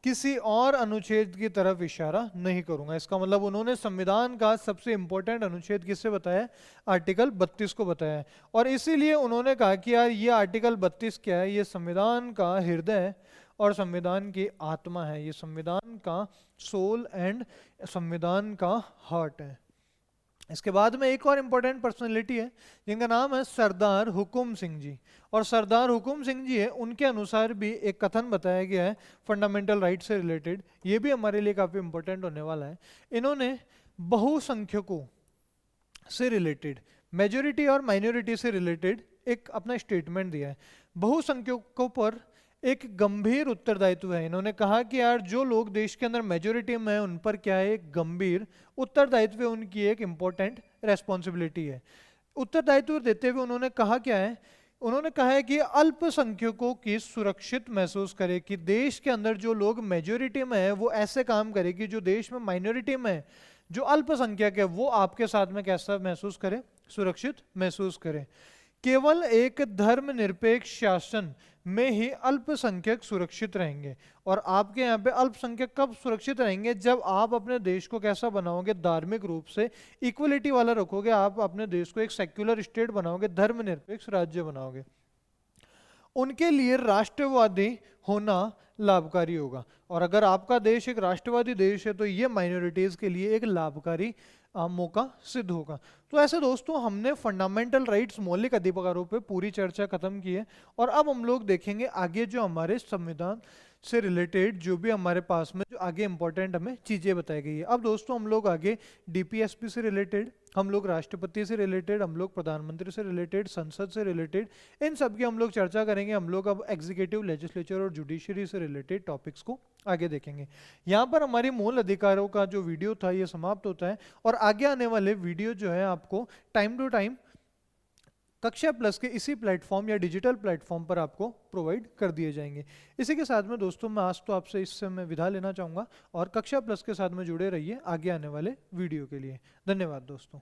किसी और अनुच्छेद की तरफ इशारा नहीं करूंगा। इसका मतलब उन्होंने संविधान का सबसे इंपॉर्टेंट अनुच्छेद किससे बताया, आर्टिकल 32 को बताया है। और इसीलिए उन्होंने कहा कि यार ये आर्टिकल 32 क्या है, ये संविधान का हृदय और संविधान की आत्मा है, ये संविधान का सोल एंड संविधान का हार्ट है। इसके बाद में एक और इम्पोर्टेंट पर्सनैलिटी है जिनका नाम है सरदार हुकुम सिंह जी। और सरदार हुकुम सिंह जी है, उनके अनुसार भी एक कथन बताया गया है फंडामेंटल राइट से रिलेटेड, ये भी हमारे लिए काफ़ी इंपॉर्टेंट होने वाला है। इन्होंने बहुसंख्यकों से रिलेटेड, मेजोरिटी और माइनॉरिटी से रिलेटेड एक अपना स्टेटमेंट दिया है। बहुसंख्यकों पर एक गंभीर उत्तरदायित्व है। इन्होंने कहा कि यार जो लोग देश के अंदर मेजोरिटी में हैं उन पर क्या है, एक गंभीर उत्तरदायित्व है, उनकी एक इंपॉर्टेंट रेस्पॉन्सिबिलिटी है। उत्तरदायित्व देते हुए उन्होंने कहा क्या है, उन्होंने कहा है कि अल्पसंख्यकों की सुरक्षित महसूस करे, कि देश के अंदर जो लोग मेजोरिटी में है वो ऐसे काम करे कि जो देश में माइनॉरिटी में है, जो अल्पसंख्यक है, वो आपके साथ में कैसा महसूस करे, सुरक्षित महसूस करे। केवल एक धर्मनिरपेक्ष शासन में ही अल्पसंख्यक सुरक्षित रहेंगे। और आपके यहाँ पे अल्पसंख्यक कब सुरक्षित रहेंगे, जब आप अपने देश को कैसा बनाओगे, धार्मिक रूप से इक्वलिटी वाला रखोगे, आप अपने देश को एक सेक्युलर स्टेट बनाओगे, धर्मनिरपेक्ष राज्य बनाओगे। उनके लिए राष्ट्रवादी होना लाभकारी होगा। और अगर आपका देश एक राष्ट्रवादी देश है तो ये माइनॉरिटीज के लिए एक लाभकारी मौका सिद्ध होगा। तो ऐसे दोस्तों हमने फंडामेंटल राइट्स, मौलिक अधिकारों पे पूरी चर्चा खत्म की है। और अब हम लोग देखेंगे आगे जो हमारे संविधान से रिलेटेड जो भी हमारे पास में जो आगे इंपॉर्टेंट हमें चीज़ें बताई गई है। अब दोस्तों हम लोग आगे डीपीएसपी से रिलेटेड, हम लोग राष्ट्रपति से रिलेटेड, हम लोग प्रधानमंत्री से रिलेटेड, संसद से रिलेटेड, इन सब की हम लोग चर्चा करेंगे। हम लोग अब एग्जीक्यूटिव, लेजिस्लेचर और जुडिशरी से रिलेटेड टॉपिक्स को आगे देखेंगे। यहाँ पर हमारी मूल अधिकारों का जो वीडियो था ये समाप्त होता है। और आगे आने वाले वीडियो जो है आपको टाइम टू टाइम कक्षा प्लस के इसी प्लेटफॉर्म या डिजिटल प्लेटफॉर्म पर आपको प्रोवाइड कर दिए जाएंगे। इसी के साथ में दोस्तों मैं आज तो आपसे इससे मैं विदा लेना चाहूँगा और कक्षा प्लस के साथ में जुड़े रहिए आगे आने वाले वीडियो के लिए। धन्यवाद दोस्तों।